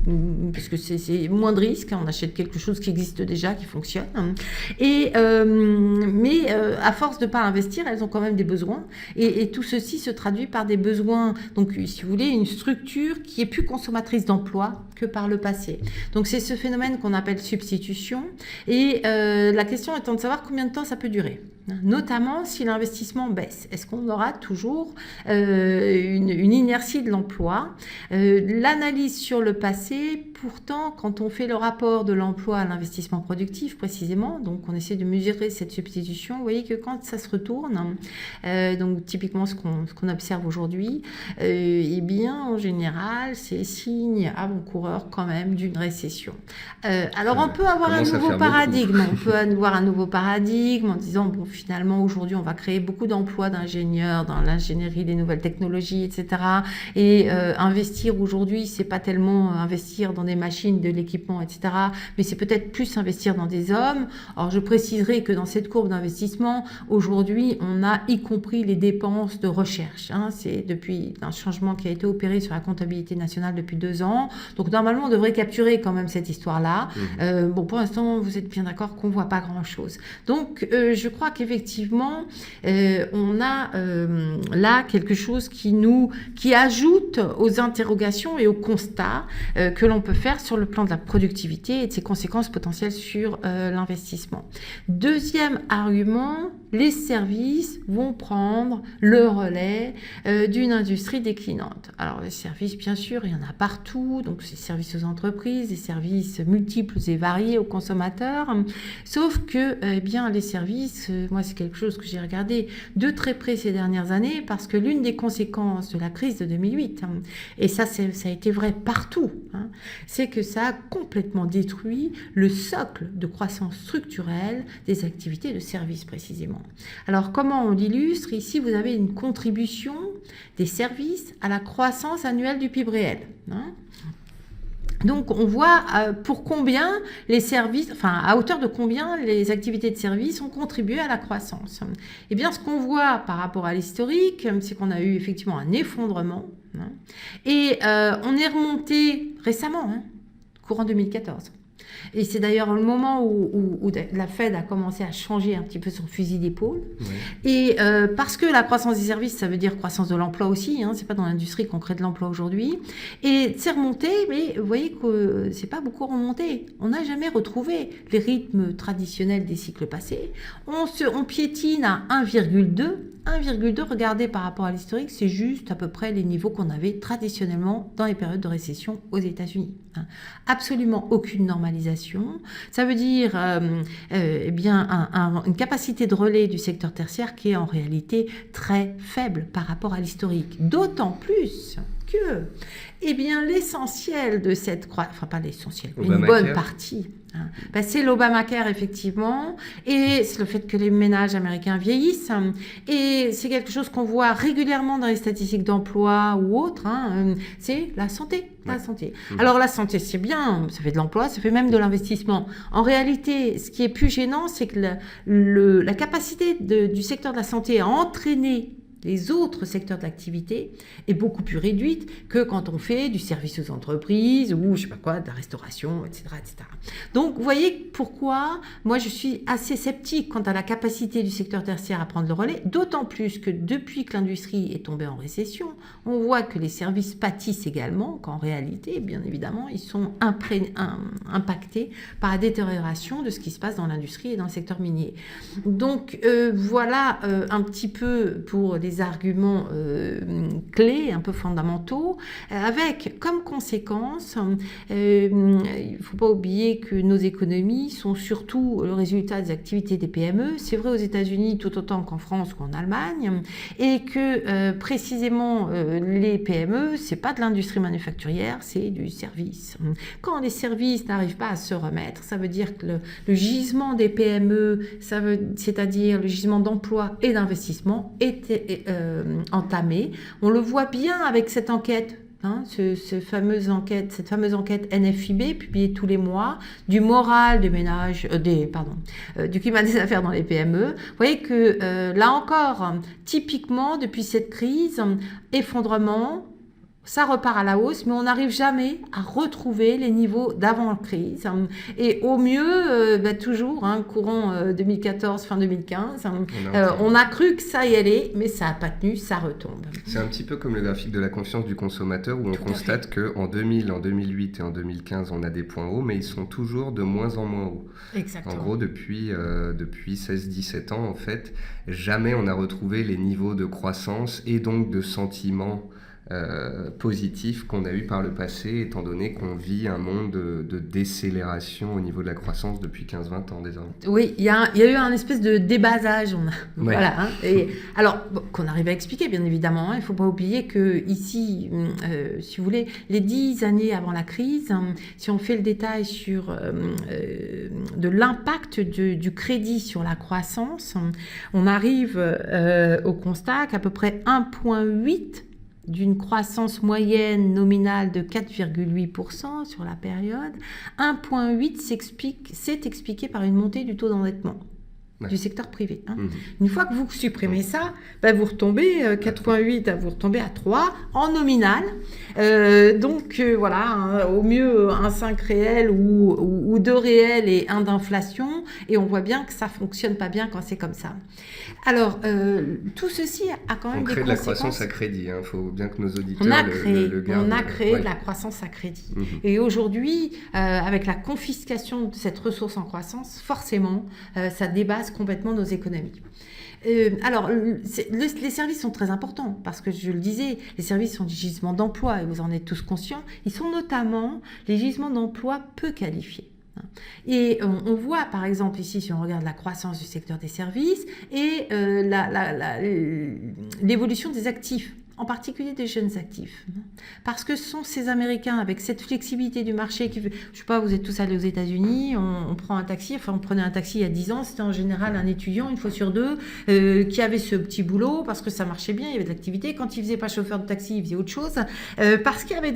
puisque c'est moins de risques. On achète quelque chose qui existe déjà, qui fonctionne. Mais à force de ne pas investir, elles ont quand même des besoins. Et tout ceci se traduit par des besoins, donc si vous voulez, une structure qui est plus consommatrice d'emploi que par le passé. Donc c'est ce phénomène qu'on appelle substitution, et la question étant de savoir combien de temps ça peut durer, notamment si l'investissement baisse. Est-ce qu'on aura toujours une inertie de l'emploi? L'analyse sur le passé, pourtant, quand on fait le rapport de l'emploi à l'investissement productif précisément, donc on essaie de mesurer cette substitution, vous voyez que quand ça se retourne, donc typiquement ce qu'on observe aujourd'hui, eh bien en général c'est signe avant-coureur quand même d'une récession. Alors on peut avoir un nouveau paradigme, en disant bon, finalement aujourd'hui on va créer beaucoup d'emplois d'ingénieurs dans l'ingénierie des nouvelles technologies, etc. Et investir aujourd'hui, c'est pas tellement investir dans des machines, de l'équipement, etc. Mais c'est peut-être plus investir dans des hommes. Alors je préciserai que dans cette courbe d'investissement, aujourd'hui on a y compris les dépenses de recherche. C'est depuis un changement qui a été opéré sur la comptabilité nationale depuis 2 ans. Donc normalement on devrait capturer quand même cette histoire-là. Bon, pour l'instant, vous êtes bien d'accord qu'on ne voit pas grand-chose. Donc, je crois qu'effectivement, on a là quelque chose qui ajoute aux interrogations et aux constats que l'on peut faire sur le plan de la productivité et de ses conséquences potentielles sur l'investissement. Deuxième argument, les services vont prendre le relais d'une industrie déclinante. Alors, les services, bien sûr, il y en a partout. Donc, c'est services aux entreprises, des services multiples et variés aux consommateurs. Sauf que, les services, moi, c'est quelque chose que j'ai regardé de très près ces dernières années, parce que l'une des conséquences de la crise de 2008, et ça a été vrai partout, c'est que ça a complètement détruit le socle de croissance structurelle des activités de services, précisément. Alors, comment on l'illustre? Ici, vous avez une contribution des services à la croissance annuelle du PIB réel. Donc, on voit pour combien les services, à hauteur de combien les activités de services ont contribué à la croissance. Eh bien, ce qu'on voit par rapport à l'historique, c'est qu'on a eu effectivement un effondrement. Et on est remonté récemment, courant 2014. Et c'est d'ailleurs le moment où la Fed a commencé à changer un petit peu son fusil d'épaule. Oui. Et parce que la croissance des services, ça veut dire croissance de l'emploi aussi. C'est pas dans l'industrie qu'on crée de l'emploi aujourd'hui. Et c'est remonté, mais vous voyez que c'est pas beaucoup remonté. On n'a jamais retrouvé les rythmes traditionnels des cycles passés. On piétine à 1,2. 1,2, regardez par rapport à l'historique, c'est juste à peu près les niveaux qu'on avait traditionnellement dans les périodes de récession aux États-Unis. Absolument aucune normalisation. Ça veut dire une capacité de relais du secteur tertiaire qui est en réalité très faible par rapport à l'historique. D'autant plus que, eh bien, l'essentiel de cette croissance, enfin pas l'essentiel, mais une Obamacare. bonne partie, c'est l'Obamacare, effectivement, et c'est le fait que les ménages américains vieillissent, et c'est quelque chose qu'on voit régulièrement dans les statistiques d'emploi ou autres, c'est la santé. La santé. Alors la santé, c'est bien, ça fait de l'emploi, ça fait même de l'investissement. En réalité, ce qui est plus gênant, c'est que la capacité du secteur de la santé à entraîner les autres secteurs d'activité est beaucoup plus réduite que quand on fait du service aux entreprises ou je sais pas quoi, de la restauration, etc., etc. Donc, vous voyez pourquoi moi je suis assez sceptique quant à la capacité du secteur tertiaire à prendre le relais, d'autant plus que depuis que l'industrie est tombée en récession, on voit que les services pâtissent également, qu'en réalité, bien évidemment, ils sont impactés par la détérioration de ce qui se passe dans l'industrie et dans le secteur minier. Donc, voilà un petit peu pour les arguments clés, un peu fondamentaux, avec comme conséquence, il ne faut pas oublier que nos économies sont surtout le résultat des activités des PME. C'est vrai aux États-Unis tout autant qu'en France ou en Allemagne, et que précisément les PME, c'est pas de l'industrie manufacturière, c'est du service. Quand les services n'arrivent pas à se remettre, ça veut dire que le gisement des PME, c'est-à-dire le gisement d'emploi et d'investissement, est entamé. On le voit bien avec cette enquête, cette fameuse enquête NFIB publiée tous les mois du moral des ménages, du climat des affaires dans les PME. Vous voyez que là encore, typiquement depuis cette crise, effondrement. Ça repart à la hausse, mais on n'arrive jamais à retrouver les niveaux d'avant-crise. Et au mieux, toujours, courant 2014, fin 2015, on a cru que ça y allait, mais ça n'a pas tenu, ça retombe. C'est un petit peu comme le graphique de la confiance du consommateur, où on constate qu'en 2000, en 2008 et en 2015, on a des points hauts, mais ils sont toujours de moins en moins hauts. Exactement. En gros, depuis 16-17 ans, en fait, jamais on a retrouvé les niveaux de croissance et donc de sentiments positif qu'on a eu par le passé, étant donné qu'on vit un monde de décélération au niveau de la croissance depuis 15-20 ans désormais. Oui, il y a eu un espèce de débasage. Voilà, et alors, qu'on arrive à expliquer, bien évidemment. Il ne faut pas oublier que ici, si vous voulez, les 10 années avant la crise, si on fait le détail sur de l'impact du crédit sur la croissance, on arrive au constat qu'à peu près 1,8 d'une croissance moyenne nominale de 4,8% sur la période, 1,8 s'est expliqué par une montée du taux d'endettement du secteur privé. Une fois que vous supprimez ça, vous retombez 4,8, vous retombez à 3 en nominal. Donc voilà, au mieux un 5 réel ou 2 réels et 1 d'inflation. Et on voit bien que ça fonctionne pas bien quand c'est comme ça. Alors, tout ceci a quand même des conséquences. On crée de la croissance à crédit. Il faut bien que nos auditeurs le gardent. On a créé de la croissance à crédit. Et aujourd'hui, avec la confiscation de cette ressource en croissance, forcément, ça débase complètement nos économies. Alors, les services sont très importants parce que, je le disais, les services sont des gisements d'emploi et vous en êtes tous conscients. Ils sont notamment les gisements d'emploi peu qualifiés. Et on voit par exemple ici, si on regarde la croissance du secteur des services et l'évolution des actifs, en particulier des jeunes actifs. Parce que ce sont ces Américains avec cette flexibilité du marché qui, je sais pas, vous êtes tous allés aux États-Unis, on prend un taxi, on prenait un taxi il y a 10 ans, c'était en général un étudiant, une fois sur deux, qui avait ce petit boulot parce que ça marchait bien, il y avait de l'activité. Quand il faisait pas chauffeur de taxi, il faisait autre chose, parce qu'il y avait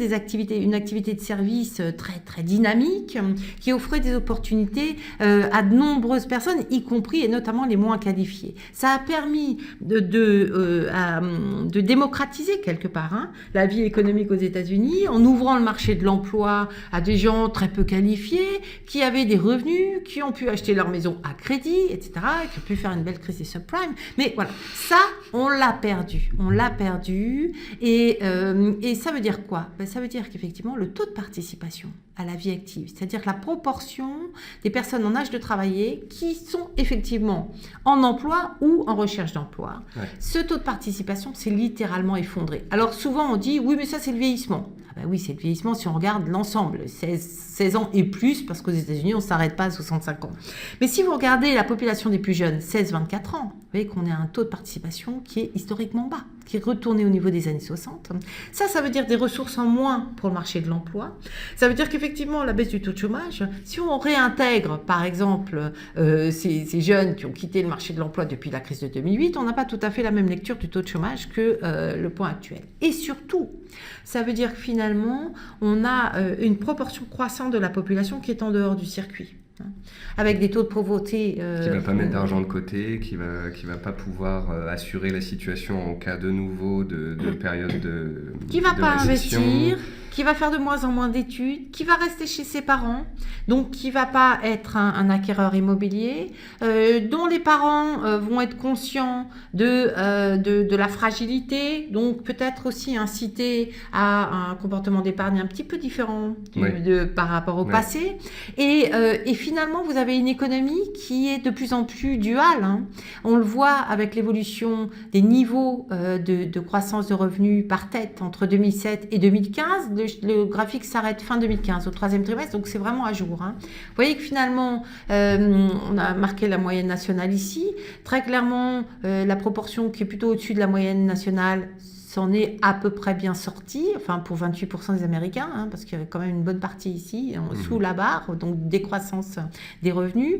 une activité de service très, très dynamique, qui offrait des opportunités à de nombreuses personnes, y compris et notamment les moins qualifiées. Ça a permis de démocratiser quelque part la vie économique aux États-Unis en ouvrant le marché de l'emploi à des gens très peu qualifiés qui avaient des revenus, qui ont pu acheter leur maison à crédit, etc., qui ont pu faire une belle crise des subprimes. Mais voilà, ça, on l'a perdu. Et ça veut dire quoi ? Ça veut dire qu'effectivement, le taux de participation à la vie active, c'est-à-dire la proportion des personnes en âge de travailler qui sont effectivement en emploi ou en recherche d'emploi. Ce taux de participation s'est littéralement effondré. Alors souvent on dit oui mais ça c'est le vieillissement. Oui, c'est le vieillissement si on regarde l'ensemble, 16 ans et plus, parce qu'aux États-Unis on ne s'arrête pas à 65 ans. Mais si vous regardez la population des plus jeunes, 16-24 ans, vous voyez qu'on a un taux de participation qui est historiquement bas, qui est retourné au niveau des années 60. Ça veut dire des ressources en moins pour le marché de l'emploi. Ça veut dire qu'effectivement, la baisse du taux de chômage, si on réintègre, par exemple, ces jeunes qui ont quitté le marché de l'emploi depuis la crise de 2008, on n'a pas tout à fait la même lecture du taux de chômage que le point actuel. Et surtout, ça veut dire que finalement, on a une proportion croissante de la population qui est en dehors du circuit, avec des taux de pauvreté... qui ne va pas mettre d'argent de côté, qui va pas pouvoir assurer la situation en cas de nouveau de période de qui va de pas récession. investir, qui va faire de moins en moins d'études, qui va rester chez ses parents, donc qui va pas être un acquéreur immobilier, dont les parents vont être conscients de la fragilité, donc peut-être aussi inciter à un comportement d'épargne un petit peu différent par rapport au passé. Et finalement, vous avez une économie qui est de plus en plus duale, hein. On le voit avec l'évolution des niveaux de croissance de revenus par tête entre 2007 et 2015. Le graphique s'arrête fin 2015, au troisième trimestre, donc c'est vraiment à jour, hein. Vous voyez que finalement, on a marqué la moyenne nationale ici. Très clairement, la proportion qui est plutôt au-dessus de la moyenne nationale s'en est à peu près bien sorti, enfin pour 28% des Américains, hein, parce qu'il y avait quand même une bonne partie ici, sous la barre, donc décroissance des revenus.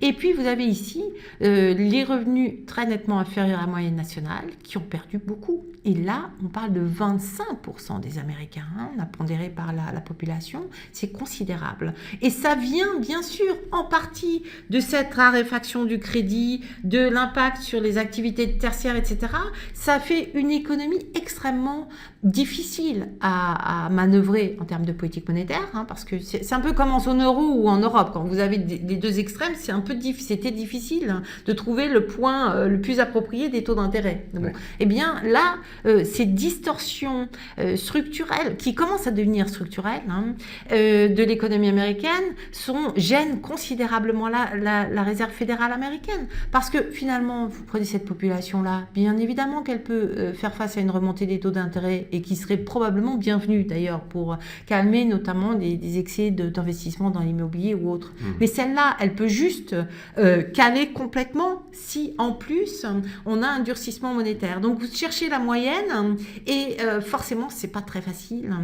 Et puis vous avez ici les revenus très nettement inférieurs à la moyenne nationale qui ont perdu beaucoup. Et là, on parle de 25% des Américains, hein, on a pondéré par la population, c'est considérable. Et ça vient bien sûr en partie de cette raréfaction du crédit, de l'impact sur les activités tertiaires, etc. Ça fait une économie extrêmement difficile à manœuvrer en termes de politique monétaire, hein, parce que c'est un peu comme en zone euro ou en Europe. Quand vous avez les deux extrêmes, c'était difficile, hein, de trouver le point le plus approprié des taux d'intérêt. Bon. Eh bien là, ces distorsions structurelles, qui commencent à devenir structurelles, hein, de l'économie américaine, gênent considérablement la Réserve fédérale américaine. Parce que finalement, vous prenez cette population-là, bien évidemment qu'elle peut faire face à une remontée des taux d'intérêt et qui serait probablement bienvenue d'ailleurs pour calmer notamment des excès d'investissement dans l'immobilier ou autre. Mais celle-là, elle peut juste caler complètement si en plus on a un durcissement monétaire. Donc vous cherchez la moyenne et forcément c'est pas très facile,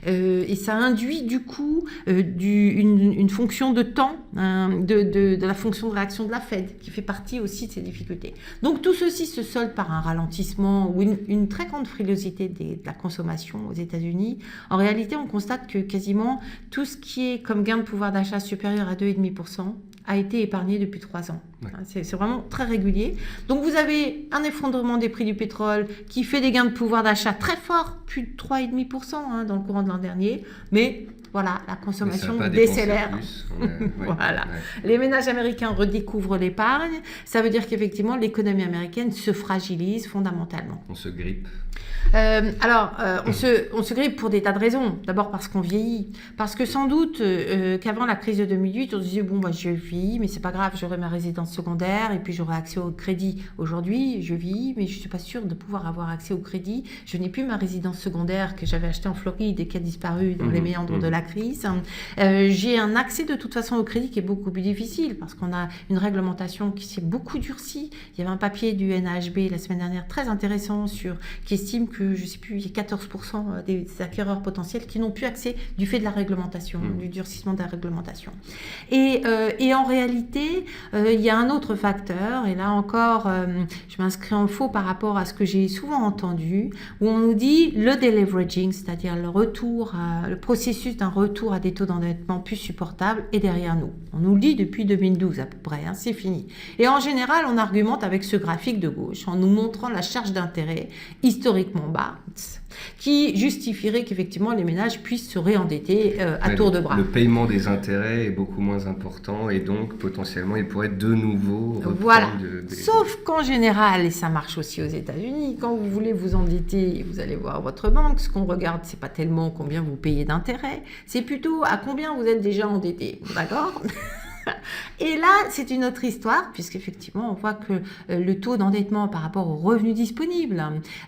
et ça induit du coup une fonction de temps, hein, de la fonction de réaction de la Fed qui fait partie aussi de ces difficultés. Donc tout ceci se solde par un ralentissement ou une très grande frilosité de la consommation aux États-Unis. En réalité, on constate que quasiment tout ce qui est comme gain de pouvoir d'achat supérieur à 2,5% a été épargné depuis 3 ans. Ouais. C'est vraiment très régulier. Donc vous avez un effondrement des prix du pétrole qui fait des gains de pouvoir d'achat très forts, plus de 3,5% hein, dans le courant de l'an dernier, mais voilà, la consommation décélère. Voilà. Les ménages américains redécouvrent l'épargne. Ça veut dire qu'effectivement, l'économie américaine se fragilise fondamentalement. On se grippe. On se grippe pour des tas de raisons. D'abord parce qu'on vieillit. Parce que sans doute qu'avant la crise de 2008, on se disait, bon, je vieillis, mais c'est pas grave, j'aurai ma résidence secondaire et puis j'aurai accès au crédit. Aujourd'hui, je vieillis, mais je suis pas sûre de pouvoir avoir accès au crédit. Je n'ai plus ma résidence secondaire que j'avais achetée en Floride et qui a disparu dans les méandres de la crise. J'ai un accès de toute façon au crédit qui est beaucoup plus difficile parce qu'on a une réglementation qui s'est beaucoup durcie. Il y avait un papier du NAHB la semaine dernière très intéressant qui estime que, je ne sais plus, il y a 14% des acquéreurs potentiels qui n'ont plus accès du fait de la réglementation, du durcissement de la réglementation. Et en réalité, il y a un autre facteur, et là encore, je m'inscris en faux par rapport à ce que j'ai souvent entendu, où on nous dit le deleveraging, c'est-à-dire le processus d'un retour à des taux d'endettement plus supportables est derrière nous. On nous le dit depuis 2012 à peu près, hein, c'est fini. Et en général, on argumente avec ce graphique de gauche en nous montrant la charge d'intérêt historiquement basse, qui justifierait qu'effectivement les ménages puissent se réendetter à tour de bras. Le paiement des intérêts est beaucoup moins important et donc potentiellement il pourrait de nouveau voilà. Sauf qu'en général, et ça marche aussi aux États-Unis, quand vous voulez vous endetter, vous allez voir votre banque, ce qu'on regarde, c'est pas tellement combien vous payez d'intérêts, c'est plutôt à combien vous êtes déjà endetté, d'accord ? Et là, c'est une autre histoire, puisqu'effectivement, on voit que le taux d'endettement par rapport aux revenus disponibles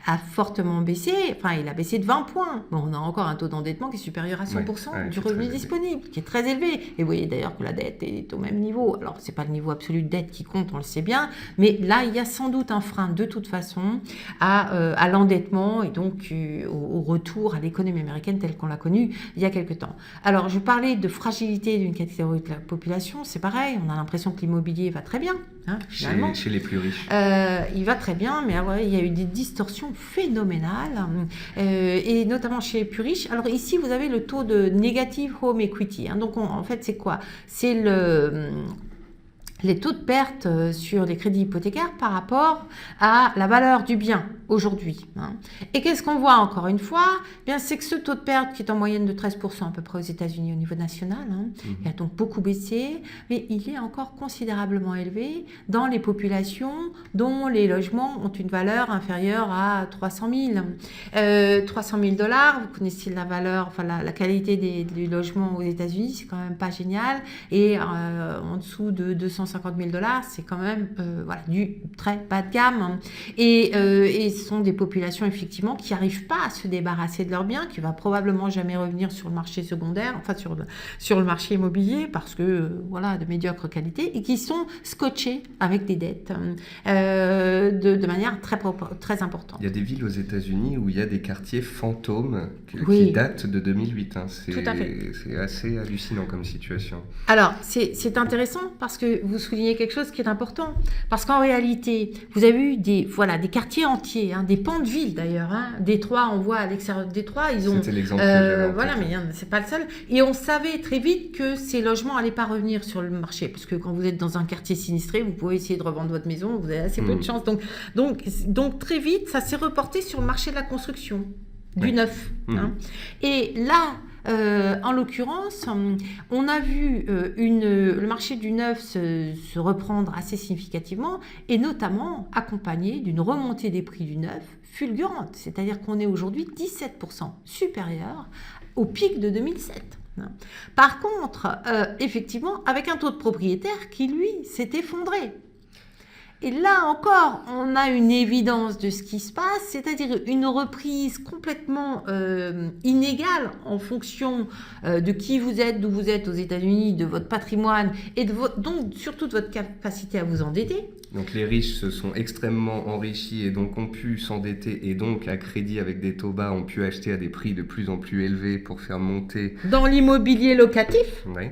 a fortement baissé. Enfin, il a baissé de 20 points. Bon, on a encore un taux d'endettement qui est supérieur à 100% du revenu disponible, qui est très élevé. Et vous voyez d'ailleurs que la dette est au même niveau. Alors, c'est pas le niveau absolu de dette qui compte, on le sait bien, mais là, il y a sans doute un frein de toute façon à l'endettement et donc au retour à l'économie américaine telle qu'on l'a connue il y a quelque temps. Alors, je parlais de fragilité d'une catégorie de la population, c'est pareil, on a l'impression que l'immobilier va très bien, finalement. Chez les plus riches. Il va très bien, mais il y a eu des distorsions phénoménales, et notamment chez les plus riches. Alors ici, vous avez le taux de negative home equity. Donc, en fait, c'est quoi? C'est les taux de perte sur les crédits hypothécaires par rapport à la valeur du bien aujourd'hui. Et qu'est-ce qu'on voit encore une fois? Bien, c'est que ce taux de perte qui est en moyenne de 13% à peu près aux États-Unis au niveau national, il a donc beaucoup baissé, mais il est encore considérablement élevé dans les populations dont les logements ont une valeur inférieure à 300 000. 300 000 $, vous connaissez la valeur, enfin la qualité du logement aux États-Unis, c'est quand même pas génial, et en dessous de 250 000 $, c'est quand même du très bas de gamme. Et ce sont des populations effectivement qui n'arrivent pas à se débarrasser de leurs biens, qui va probablement jamais revenir sur le marché secondaire, enfin sur le marché immobilier, parce que de médiocre qualité, et qui sont scotchés avec des dettes de manière très importante. Il y a des villes aux États-Unis où il y a des quartiers fantômes qui datent de 2008. C'est assez hallucinant comme situation. Alors, c'est intéressant parce que vous soulignez quelque chose qui est important. Parce qu'en réalité, vous avez eu des quartiers entiers, des pans de ville d'ailleurs. Détroit, on voit à l'extérieur de Détroit, ils ont... C'était l'exemple que j'avais en tête. Mais c'est pas le seul. Et on savait très vite que ces logements n'allaient pas revenir sur le marché. Parce que quand vous êtes dans un quartier sinistré, vous pouvez essayer de revendre votre maison, vous avez assez peu de chance. Donc très vite, ça s'est reporté sur le marché de la construction, du neuf. Et là... en l'occurrence, on a vu le marché du neuf se reprendre assez significativement et notamment accompagné d'une remontée des prix du neuf fulgurante. C'est-à-dire qu'on est aujourd'hui 17% supérieur au pic de 2007. Par contre, effectivement, avec un taux de propriétaire qui, lui, s'est effondré. Et là encore, on a une évidence de ce qui se passe, c'est-à-dire une reprise complètement inégale en fonction de qui vous êtes, d'où vous êtes aux États-Unis, de votre patrimoine et donc surtout de votre capacité à vous endetter. Donc les riches se sont extrêmement enrichis et donc ont pu s'endetter et donc à crédit avec des taux bas ont pu acheter à des prix de plus en plus élevés pour faire monter... Dans l'immobilier locatif. Oui.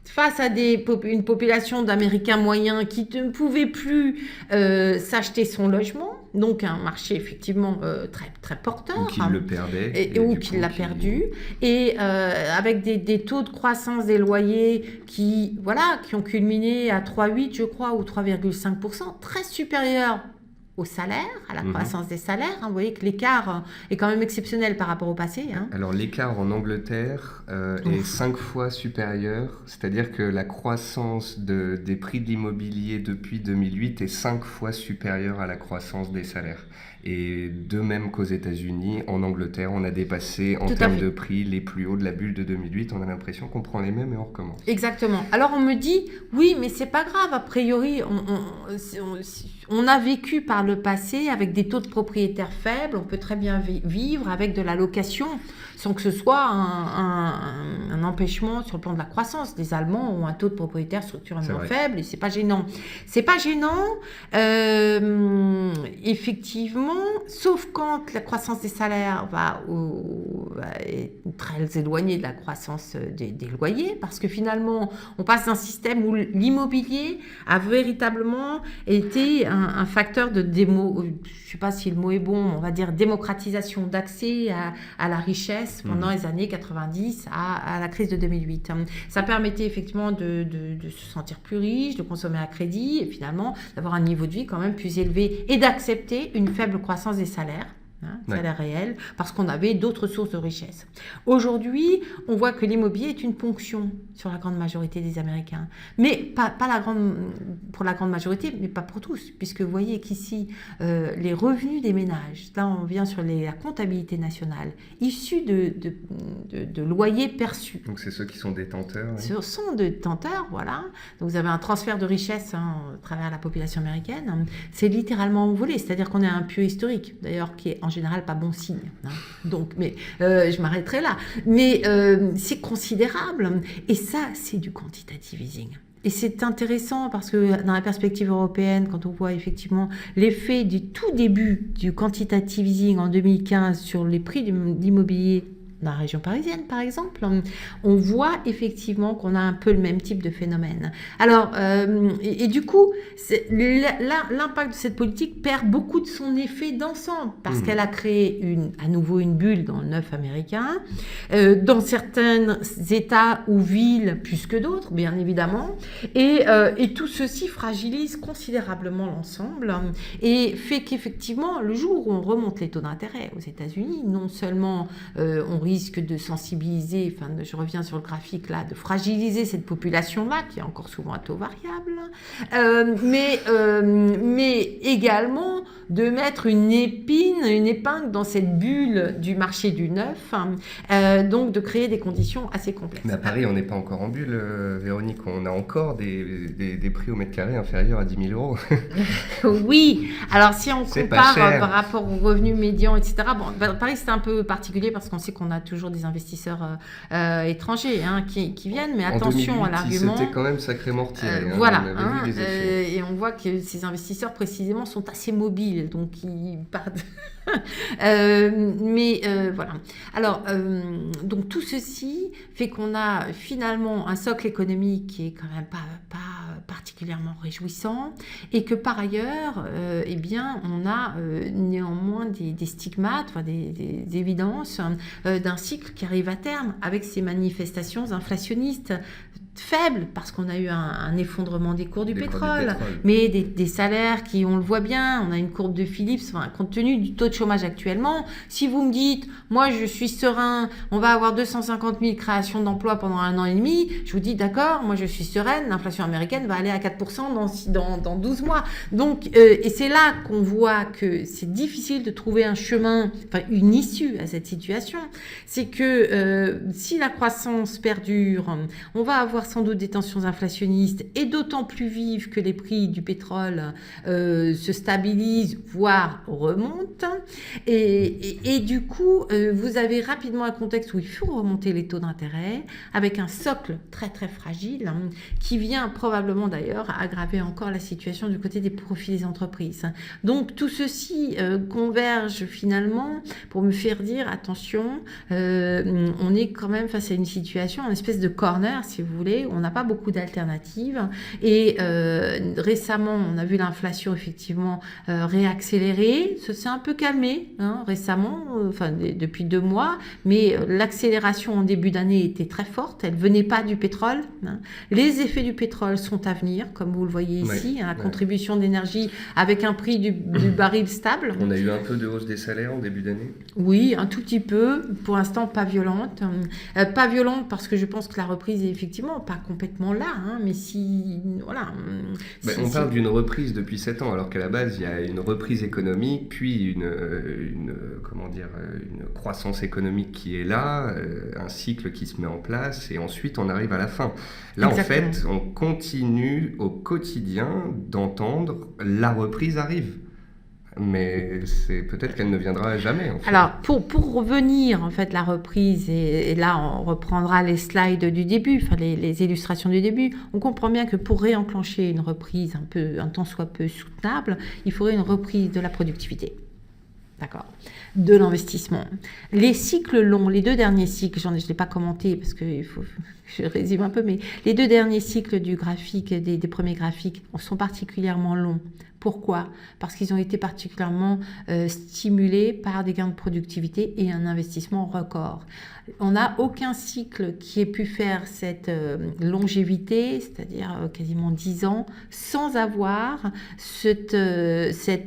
Face à une population d'Américains moyens qui ne pouvaient plus s'acheter son logement, donc un marché effectivement très, très porteur. Ou qu'il le perdait. Ou qu'il l'a perdu. Et avec des taux de croissance des loyers qui ont culminé à 3,8 je crois, ou 3,5%, très supérieurs au salaire, à la croissance des salaires. Vous voyez que l'écart est quand même exceptionnel par rapport au passé. Alors l'écart en Angleterre est 5 fois supérieur, c'est-à-dire que la croissance des prix de l'immobilier depuis 2008 est 5 fois supérieure à la croissance des salaires. Et de même qu'aux États-Unis, en Angleterre, on a dépassé en termes de prix les plus hauts de la bulle de 2008. On a l'impression qu'on prend les mêmes et on recommence. Exactement. Alors on me dit, oui, mais c'est pas grave. A priori, on a vécu par le passé avec des taux de propriétaires faibles. On peut très bien vivre avec de la location sans que ce soit un empêchement sur le plan de la croissance. Les Allemands ont un taux de propriétaires structurellement faible et c'est pas gênant. C'est pas gênant, effectivement, sauf quand la croissance des salaires est très éloignée de la croissance des loyers, parce que finalement, on passe d'un système où l'immobilier a véritablement été un facteur de je sais pas si le mot est bon, on va dire démocratisation d'accès à la richesse pendant les années 90 à la crise de 2008. Ça permettait effectivement de se sentir plus riche, de consommer à crédit et finalement d'avoir un niveau de vie quand même plus élevé et d'accepter une faible croissance des salaires. salaire réel, parce qu'on avait d'autres sources de richesse. Aujourd'hui, on voit que l'immobilier est une ponction sur la grande majorité des Américains. Mais pas pour la grande majorité, mais pas pour tous, puisque vous voyez qu'ici, les revenus des ménages, là on vient sur la comptabilité nationale, issus de loyers perçus. Donc c'est ceux qui sont détenteurs. Oui. Ce sont détenteurs, voilà. Donc vous avez un transfert de richesse à travers la population américaine. C'est littéralement volé, c'est-à-dire qu'on est à un pieu historique, d'ailleurs, qui est en général pas bon signe. Donc, mais je m'arrêterai là. Mais c'est considérable. Et ça, c'est du quantitative easing. Et c'est intéressant parce que dans la perspective européenne, quand on voit effectivement l'effet du tout début du quantitative easing en 2015 sur les prix d'immobilier dans la région parisienne, par exemple, on voit effectivement qu'on a un peu le même type de phénomène. Alors, et du coup, l'impact de cette politique perd beaucoup de son effet d'ensemble, parce qu'elle a créé à nouveau une bulle dans le neuf américain, dans certains États ou villes plus que d'autres, bien évidemment, et tout ceci fragilise considérablement l'ensemble, et fait qu'effectivement, le jour où on remonte les taux d'intérêt aux États-Unis, non seulement on risque de sensibiliser, enfin je reviens sur le graphique là, de fragiliser cette population-là, qui est encore souvent à taux variable, mais également de mettre une épingle dans cette bulle du marché du neuf, donc de créer des conditions assez complexes. Mais à Paris, on n'est pas encore en bulle, Véronique, on a encore des prix au mètre carré inférieurs à 10 000 €. Oui, alors si on compare par rapport aux revenus médians, etc., bon, Paris c'est un peu particulier parce qu'on sait qu'on a toujours des investisseurs étrangers qui viennent, mais attention à l'argument. C'était quand même sacrément retiré. Voilà, on avait vu les effets. Et on voit que ces investisseurs précisément sont assez mobiles, donc ils partent. Voilà. Alors, donc tout ceci fait qu'on a finalement un socle économique qui est quand même pas particulièrement réjouissant, et que par ailleurs, eh bien, on a néanmoins des stigmates, des évidences d'un cycle qui arrive à terme avec ces manifestations inflationnistes faible parce qu'on a eu un effondrement des cours du pétrole, mais des salaires qui, on le voit bien, on a une courbe de Phillips, compte tenu du taux de chômage actuellement. Si vous me dites, moi je suis serein, on va avoir 250 000 créations d'emplois pendant 1 an et demi, je vous dis d'accord, moi je suis sereine, l'inflation américaine va aller à 4% dans 12 mois. Donc, et c'est là qu'on voit que c'est difficile de trouver un chemin, une issue à cette situation. C'est que si la croissance perdure, on va avoir sans doute des tensions inflationnistes, et d'autant plus vives que les prix du pétrole se stabilisent, voire remontent. Et du coup, vous avez rapidement un contexte où il faut remonter les taux d'intérêt, avec un socle très très fragile, qui vient probablement d'ailleurs aggraver encore la situation du côté des profits des entreprises. Donc tout ceci converge finalement pour me faire dire, attention, on est quand même face à une situation, une espèce de corner, si vous voulez. On n'a pas beaucoup d'alternatives, et récemment on a vu l'inflation effectivement réaccélérer. Ça s'est un peu calmé récemment, depuis 2 mois, mais l'accélération en début d'année était très forte, elle venait pas du pétrole. Les effets du pétrole sont à venir, comme vous le voyez ici, la contribution d'énergie avec un prix du baril stable. On a eu un peu de hausse des salaires en début d'année ? Oui, un tout petit peu, pour l'instant pas violente. Pas violente parce que je pense que la reprise est effectivement pas complètement là, mais si... Voilà. On parle d'une reprise depuis 7 ans, alors qu'à la base, il y a une reprise économique, puis une croissance économique qui est là, un cycle qui se met en place, et ensuite on arrive à la fin. Là, exactement. En fait, on continue au quotidien d'entendre « la reprise arrive ». Mais c'est peut-être qu'elle ne viendra jamais. En fait. Alors, pour revenir, en fait, la reprise, et là, on reprendra les slides du début, les illustrations du début, on comprend bien que pour réenclencher une reprise un tant soit peu soutenable, il faudrait une reprise de la productivité. D'accord, de l'investissement. Les cycles longs, les 2 derniers cycles, je ne l'ai pas commenté parce qu'il faut que je résume un peu, mais les 2 derniers cycles du graphique, des premiers graphiques, sont particulièrement longs Pourquoi ? Parce qu'ils ont été particulièrement stimulés par des gains de productivité et un investissement record. On n'a aucun cycle qui ait pu faire cette longévité, c'est-à-dire quasiment 10 ans, sans avoir cette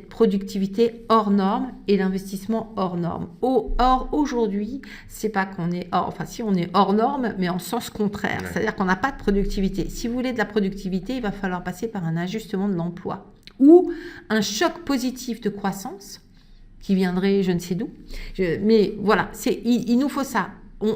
productivité hors norme et l'investissement hors norme. Or, aujourd'hui, c'est pas qu'on est si on est hors norme, mais en sens contraire, c'est-à-dire qu'on n'a pas de productivité. Si vous voulez de la productivité, il va falloir passer par un ajustement de l'emploi ou un choc positif de croissance qui viendrait je ne sais d'où. Mais voilà, il nous faut ça.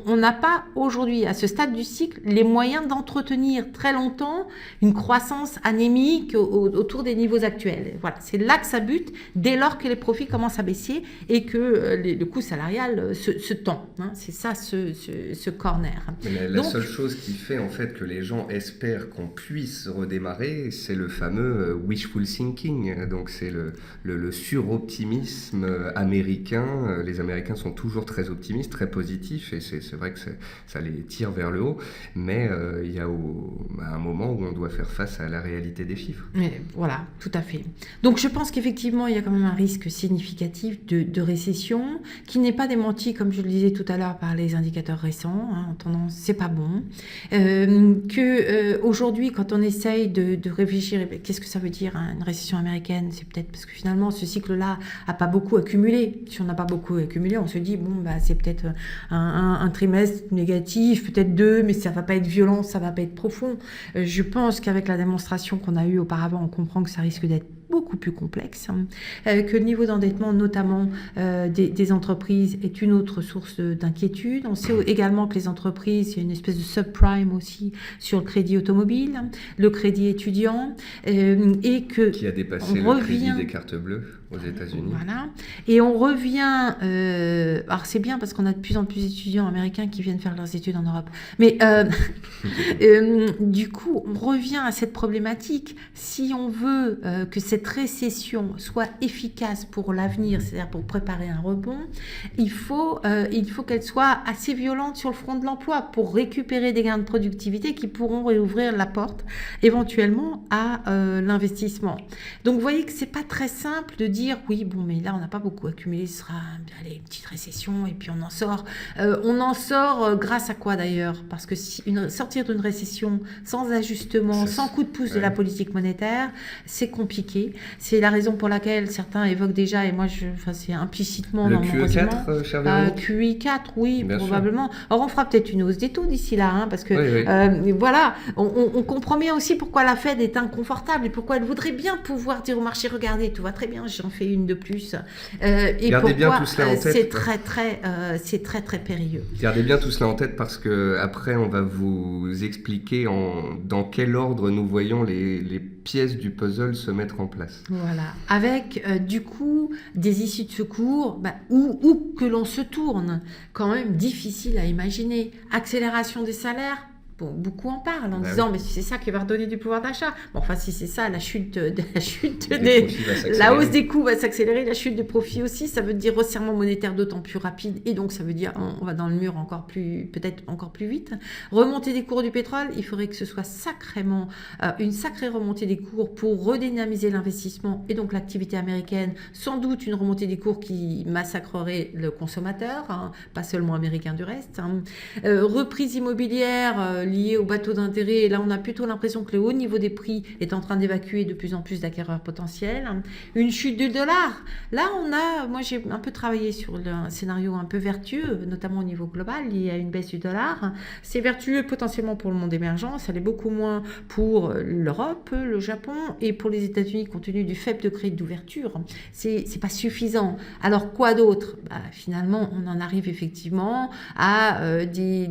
On n'a pas aujourd'hui, à ce stade du cycle, les moyens d'entretenir très longtemps une croissance anémique autour des niveaux actuels. Voilà, c'est là que ça bute, dès lors que les profits commencent à baisser et que le coût salarial se tend. Hein, c'est ça, ce corner. Mais la seule chose qui fait en fait que les gens espèrent qu'on puisse redémarrer, c'est le fameux wishful thinking. Donc c'est le suroptimisme américain. Les Américains sont toujours très optimistes, très positifs, et c'est vrai que ça les tire vers le haut, mais il y a un moment où on doit faire face à la réalité des chiffres. Mais voilà, tout à fait. Donc je pense qu'effectivement, il y a quand même un risque significatif de récession, qui n'est pas démenti, comme je le disais tout à l'heure, par les indicateurs récents. Hein, en tendance, c'est pas bon. Aujourd'hui, quand on essaye de réfléchir, qu'est-ce que ça veut dire une récession américaine ? C'est peut-être parce que finalement, ce cycle-là n'a pas beaucoup accumulé. Si on n'a pas beaucoup accumulé, on se dit, c'est peut-être un trimestre négatif, peut-être 2, mais ça ne va pas être violent, ça ne va pas être profond. Je pense qu'avec la démonstration qu'on a eue auparavant, on comprend que ça risque d'être beaucoup plus complexe, que le niveau d'endettement, notamment des entreprises, est une autre source d'inquiétude. On sait également que les entreprises, il y a une espèce de subprime aussi sur le crédit automobile, le crédit étudiant, et que... Qui a dépassé le crédit des cartes bleues aux États-Unis. Voilà. Et on revient... alors c'est bien parce qu'on a de plus en plus d'étudiants américains qui viennent faire leurs études en Europe. Mais du coup, on revient à cette problématique. Si on veut que cette récession soit efficace pour l'avenir, c'est-à-dire pour préparer un rebond, il faut qu'elle soit assez violente sur le front de l'emploi pour récupérer des gains de productivité qui pourront réouvrir la porte éventuellement à l'investissement. Donc vous voyez que c'est pas très simple de dire mais là on n'a pas beaucoup accumulé, ce sera une petite récession et puis on en sort. On en sort grâce à quoi d'ailleurs ? Parce que sortir d'une récession sans ajustement, sans coup de pouce de la politique monétaire, c'est compliqué. C'est la raison pour laquelle certains évoquent déjà, et moi c'est implicitement dans mon raisonnement. Le QE4, cher Véronique ? QI4, oui, bien probablement. Sûr. Alors on fera peut-être une hausse des taux d'ici là, parce que voilà, on comprend bien aussi pourquoi la Fed est inconfortable et pourquoi elle voudrait bien pouvoir dire au marché, regardez, tout va très bien, j'en fais une de plus. Et Gardez bien pourquoi tout cela en tête. c'est très très périlleux. Gardez bien tout cela en tête parce que après on va vous expliquer dans quel ordre nous voyons les pièces du puzzle se mettre en place. Voilà, avec du coup des issues de secours où que l'on se tourne, quand même difficile à imaginer. Accélération des salaires. Bon, beaucoup en parlent en disant mais c'est ça qui va redonner du pouvoir d'achat. Bon, enfin si c'est ça, la hausse des coûts va s'accélérer, la chute des profits aussi, ça veut dire resserrement monétaire d'autant plus rapide et donc ça veut dire on va dans le mur peut-être encore plus vite. Remontée des cours du pétrole, il faudrait que ce soit sacrément une sacrée remontée des cours pour redynamiser l'investissement et donc l'activité américaine, sans doute une remontée des cours qui massacrerait le consommateur, pas seulement américain du reste. Reprise immobilière lié au bateau d'intérêt. Et là, on a plutôt l'impression que le haut niveau des prix est en train d'évacuer de plus en plus d'acquéreurs potentiels. Une chute du dollar. Là, moi, j'ai un peu travaillé sur un scénario un peu vertueux, notamment au niveau global, lié à une baisse du dollar. C'est vertueux potentiellement pour le monde émergent. Ça l'est beaucoup moins pour l'Europe, le Japon et pour les États-Unis, compte tenu du faible degré d'ouverture. C'est pas suffisant. Alors, quoi d'autre ? Finalement, on en arrive effectivement à des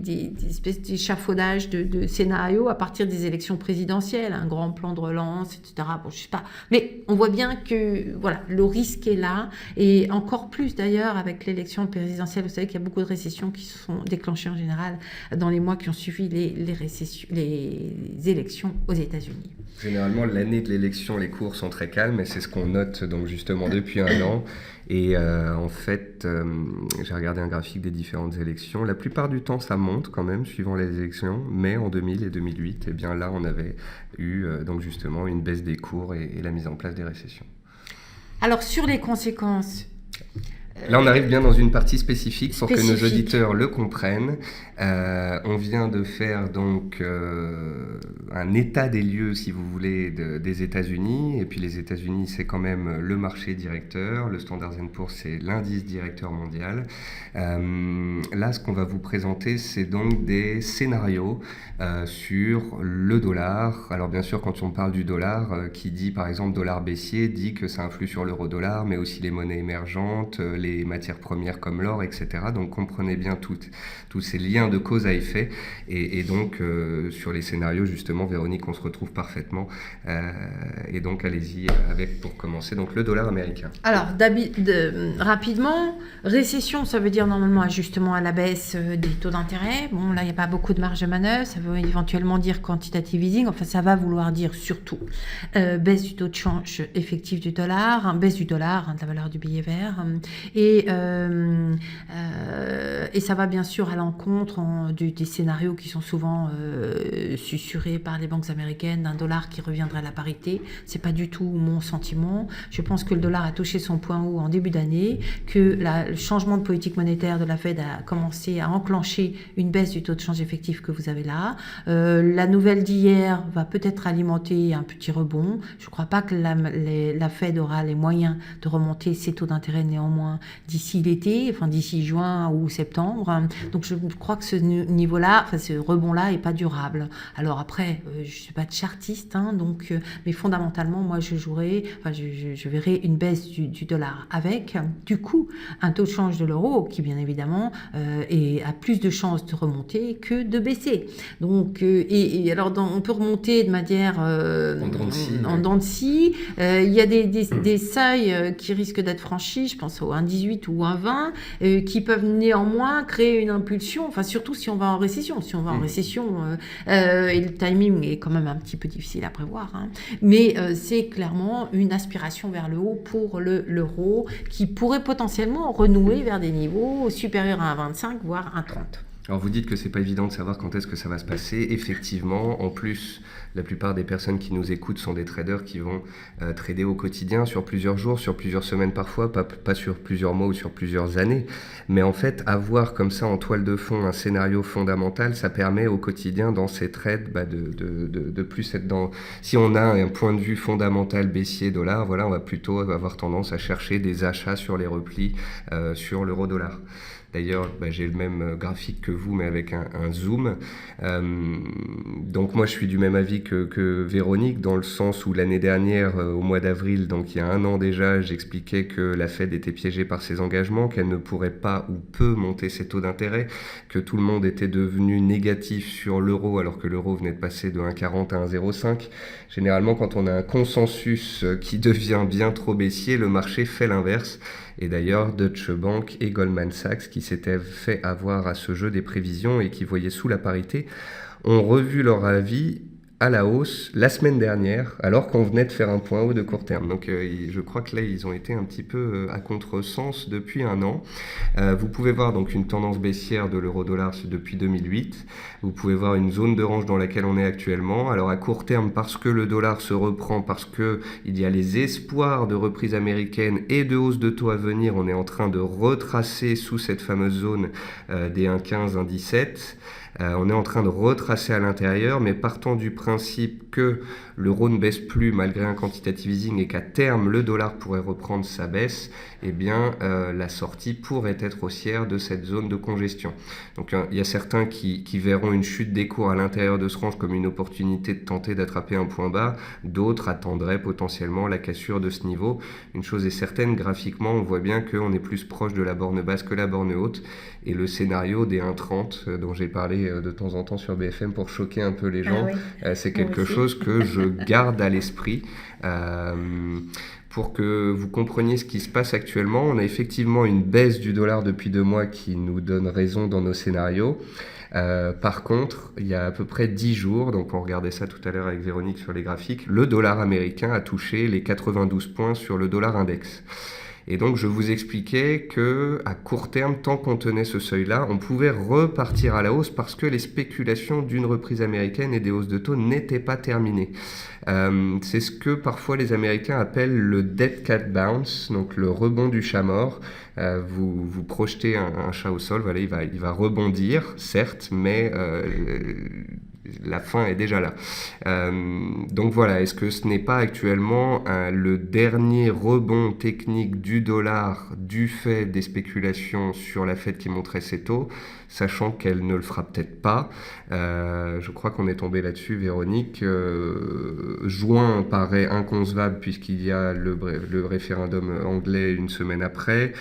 espèces d'échafaudages de scénarios à partir des élections présidentielles, un grand plan de relance, etc. Bon, je sais pas. Mais on voit bien que voilà, le risque est là, et encore plus d'ailleurs avec l'élection présidentielle. Vous savez qu'il y a beaucoup de récessions qui se sont déclenchées en général dans les mois qui ont suivi les élections aux États-Unis. Généralement, l'année de l'élection, les cours sont très calmes, et c'est ce qu'on note donc justement depuis un an. Et en fait, j'ai regardé un graphique des différentes élections. La plupart du temps, ça monte quand même, suivant les élections. Mais en 2000 et 2008, eh bien là, on avait eu donc justement une baisse des cours et la mise en place des récessions. Alors, sur les conséquences... Là, on arrive bien dans une partie spécifique pour que nos auditeurs le comprennent. On vient de faire donc un état des lieux, si vous voulez, des États-Unis. Et puis les États-Unis, c'est quand même le marché directeur. Le Standard & Poor's, c'est l'indice directeur mondial. Là, ce qu'on va vous présenter, c'est donc des scénarios sur le dollar. Alors bien sûr, quand on parle du dollar, qui dit par exemple dollar baissier, dit que ça influe sur l'euro-dollar, mais aussi les monnaies émergentes, les matières premières comme l'or, etc. Donc comprenez bien tous ces liens de cause à effet. Et donc sur les scénarios, justement, Véronique, on se retrouve parfaitement. Et donc allez-y avec, pour commencer, donc le dollar américain. Alors rapidement, récession, ça veut dire normalement ajustement à la baisse des taux d'intérêt. Bon, là, il n'y a pas beaucoup de marge de manœuvre. Ça veut éventuellement dire quantitative easing. Enfin, ça va vouloir dire surtout baisse du taux de change effectif du dollar, baisse du dollar, de la valeur du billet vert. Et ça va bien sûr à l'encontre des scénarios qui sont souvent susurrés par les banques américaines d'un dollar qui reviendrait à la parité. C'est pas du tout mon sentiment. Je pense que le dollar a touché son point haut en début d'année, que le changement de politique monétaire de la Fed a commencé à enclencher une baisse du taux de change effectif que vous avez là. La nouvelle d'hier va peut-être alimenter un petit rebond. Je ne crois pas que la Fed aura les moyens de remonter ses taux d'intérêt néanmoins d'ici l'été, enfin d'ici juin ou septembre. Donc je crois que ce niveau-là, enfin ce rebond-là est pas durable. Alors après, je suis pas de chartiste, mais fondamentalement, moi je verrai une baisse du dollar avec, du coup, un taux de change de l'euro qui bien évidemment a plus de chances de remonter que de baisser. Donc alors on peut remonter de manière en dents de scie. Il y a des seuils qui risquent d'être franchis, je pense au 1,18 ou 1,20, qui peuvent néanmoins créer une impulsion, enfin surtout si on va en récession. Si on va en récession, et le timing est quand même un petit peu difficile à prévoir, mais c'est clairement une aspiration vers le haut pour l'euro qui pourrait potentiellement renouer vers des niveaux supérieurs à 1,25 voire 1,30. Alors vous dites que c'est pas évident de savoir quand est-ce que ça va se passer. Effectivement, en plus, la plupart des personnes qui nous écoutent sont des traders qui vont trader au quotidien sur plusieurs jours, sur plusieurs semaines parfois, pas sur plusieurs mois ou sur plusieurs années. Mais en fait, avoir comme ça en toile de fond un scénario fondamental, ça permet au quotidien dans ces trades de plus être dans... Si on a un point de vue fondamental baissier dollar, voilà, on va plutôt avoir tendance à chercher des achats sur les replis sur l'euro-dollar. D'ailleurs, j'ai le même graphique que vous, mais avec un zoom. Donc moi, je suis du même avis que Véronique, dans le sens où l'année dernière, au mois d'avril, donc il y a 1 an déjà, j'expliquais que la Fed était piégée par ses engagements, qu'elle ne pourrait pas ou peu monter ses taux d'intérêt, que tout le monde était devenu négatif sur l'euro, alors que l'euro venait de passer de 1,40 à 1,05. Généralement, quand on a un consensus qui devient bien trop baissier, le marché fait l'inverse. Et d'ailleurs, Deutsche Bank et Goldman Sachs, qui s'étaient fait avoir à ce jeu des prévisions et qui voyaient sous la parité, ont revu leur avis à la hausse la semaine dernière, alors qu'on venait de faire un point haut de court terme. Donc je crois que là, ils ont été un petit peu à contresens depuis 1 an. Vous pouvez voir donc une tendance baissière de l'euro-dollar depuis 2008. Vous pouvez voir une zone de range dans laquelle on est actuellement. Alors à court terme, parce que le dollar se reprend, parce qu'il y a les espoirs de reprise américaine et de hausse de taux à venir, on est en train de retracer sous cette fameuse zone des 1,15, 1,17. On est en train de retracer à l'intérieur, mais partant du principe que l'euro ne baisse plus malgré un quantitative easing et qu'à terme le dollar pourrait reprendre sa baisse, eh bien la sortie pourrait être haussière de cette zone de congestion. Donc il y a certains qui verront une chute des cours à l'intérieur de ce range comme une opportunité de tenter d'attraper un point bas, d'autres attendraient potentiellement la cassure de ce niveau. Une chose est certaine, graphiquement on voit bien qu'on est plus proche de la borne basse que la borne haute, et le scénario des 1,30 dont j'ai parlé de temps en temps sur BFM pour choquer un peu les gens, c'est quelque chose que je garde à l'esprit. Pour que vous compreniez ce qui se passe actuellement, on a effectivement une baisse du dollar depuis 2 mois qui nous donne raison dans nos scénarios. Par contre, il y a à peu près 10 jours, donc on regardait ça tout à l'heure avec Véronique sur les graphiques, le dollar américain a touché les 92 points sur le dollar index. Et donc, je vous expliquais qu'à court terme, tant qu'on tenait ce seuil-là, on pouvait repartir à la hausse parce que les spéculations d'une reprise américaine et des hausses de taux n'étaient pas terminées. C'est ce que parfois les Américains appellent le dead cat bounce, donc le rebond du chat mort. Vous projetez un chat au sol, voilà, il va rebondir, certes, mais la fin est déjà là. Donc voilà, est-ce que ce n'est pas actuellement le dernier rebond technique du dollar du fait des spéculations sur la Fed qui montrait ses taux, sachant qu'elle ne le fera peut-être pas. Je crois qu'on est tombé là-dessus, Véronique. Juin paraît inconcevable puisqu'il y a le référendum anglais une semaine après.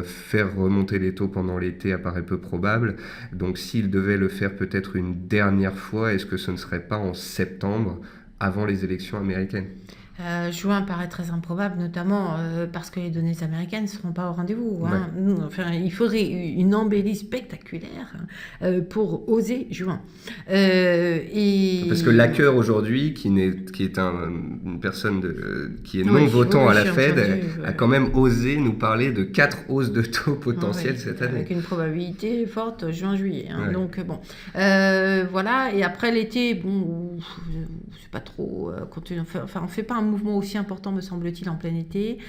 Faire remonter les taux pendant l'été apparaît peu probable. Donc s'il devait le faire peut-être une dernière fois, est-ce que ce ne serait pas en septembre, avant les élections américaines ? Juin paraît très improbable, notamment parce que les données américaines ne seront pas au rendez-vous. Hein. Ouais. Enfin, il faudrait une embellie spectaculaire pour oser juin. Parce que l'hacker aujourd'hui, qui est une personne qui est non votant à la Fed, a quand même osé nous parler de 4 hausses de taux potentielles cette année. Avec une probabilité forte juin-juillet. Hein. Ouais. Donc bon, voilà. Et après l'été, bon, c'est pas trop. On fait pas un mouvement aussi important, me semble-t-il, en plein été.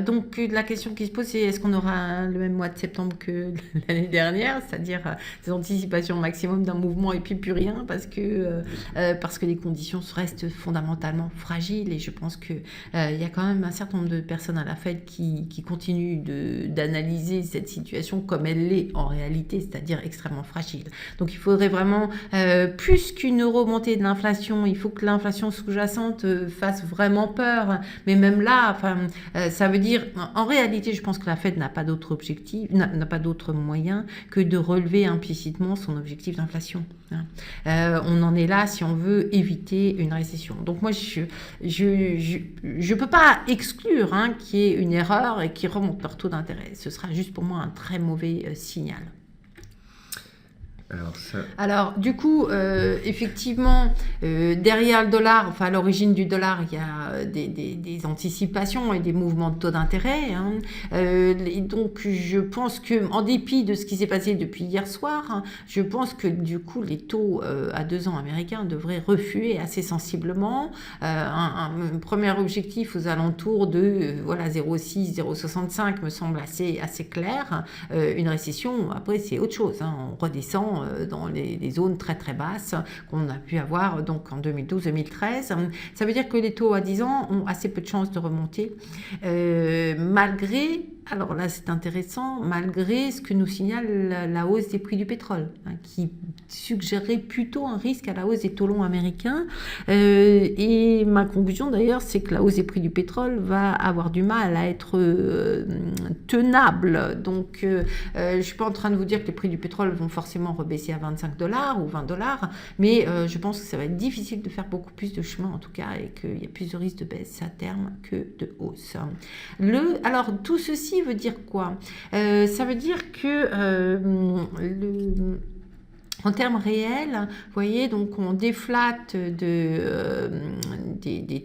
Donc la question qui se pose, c'est est-ce qu'on aura le même mois de septembre que l'année dernière, c'est-à-dire des anticipations maximum d'un mouvement et puis plus rien, parce que les conditions restent fondamentalement fragiles. Et je pense que il y a quand même un certain nombre de personnes à la Fed qui continuent d'analyser cette situation comme elle l'est en réalité, c'est-à-dire extrêmement fragile. Donc il faudrait vraiment, plus qu'une remontée de l'inflation, il faut que l'inflation sous-jacente fasse vraiment peur. Mais même là, ça veut dire, en réalité, je pense que la Fed n'a pas d'autre objectif, n'a pas d'autre moyen que de relever implicitement son objectif d'inflation. On en est là si on veut éviter une récession. Donc moi, je peux pas exclure qu'il y ait une erreur et qu'ils remontent leur taux d'intérêt. Ce sera juste pour moi un très mauvais signal. Alors, du coup, effectivement, derrière le dollar, à l'origine du dollar, il y a des anticipations et des mouvements de taux d'intérêt. Hein. Et donc, je pense que, en dépit de ce qui s'est passé depuis hier soir, je pense que, du coup, les taux à 2 ans américains devraient refluer assez sensiblement. Un premier objectif aux alentours de 0,6, 0,65 me semble assez clair. Une récession, après, c'est autre chose. Hein. On redescend dans les zones très très basses qu'on a pu avoir donc en 2012-2013. Ça veut dire que les taux à 10 ans ont assez peu de chances de remonter, malgré, alors là c'est intéressant, malgré ce que nous signale la hausse des prix du pétrole, qui suggérerait plutôt un risque à la hausse des taux longs américains. Et ma conclusion d'ailleurs, c'est que la hausse des prix du pétrole va avoir du mal à être tenable. Donc je ne suis pas en train de vous dire que les prix du pétrole vont forcément rebaisser à $25 ou $20, mais je pense que ça va être difficile de faire beaucoup plus de chemin en tout cas, et qu'il y a plus de risques de baisse à terme que de hausse. Alors tout ceci veut dire quoi ? Ça veut dire que en termes réels, vous voyez, donc on déflate des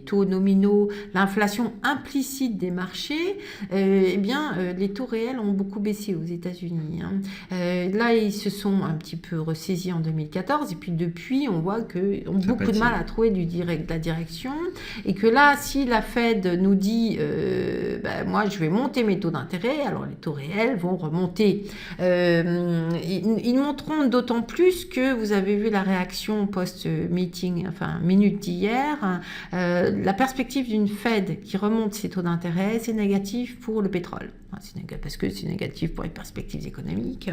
taux nominaux, l'inflation implicite des marchés, les taux réels ont beaucoup baissé aux États-Unis. Hein. Là, ils se sont un petit peu ressaisis en 2014, et puis depuis, on voit qu'ils ont beaucoup de mal à trouver de la direction, et que là, si la Fed nous dit, moi, je vais monter mes taux d'intérêt, alors les taux réels vont remonter. Ils monteront d'autant plus que vous avez vu la réaction post-meeting, minute d'hier, la perspective d'une Fed qui remonte ses taux d'intérêt, c'est négatif pour le pétrole. Parce que c'est négatif pour les perspectives économiques.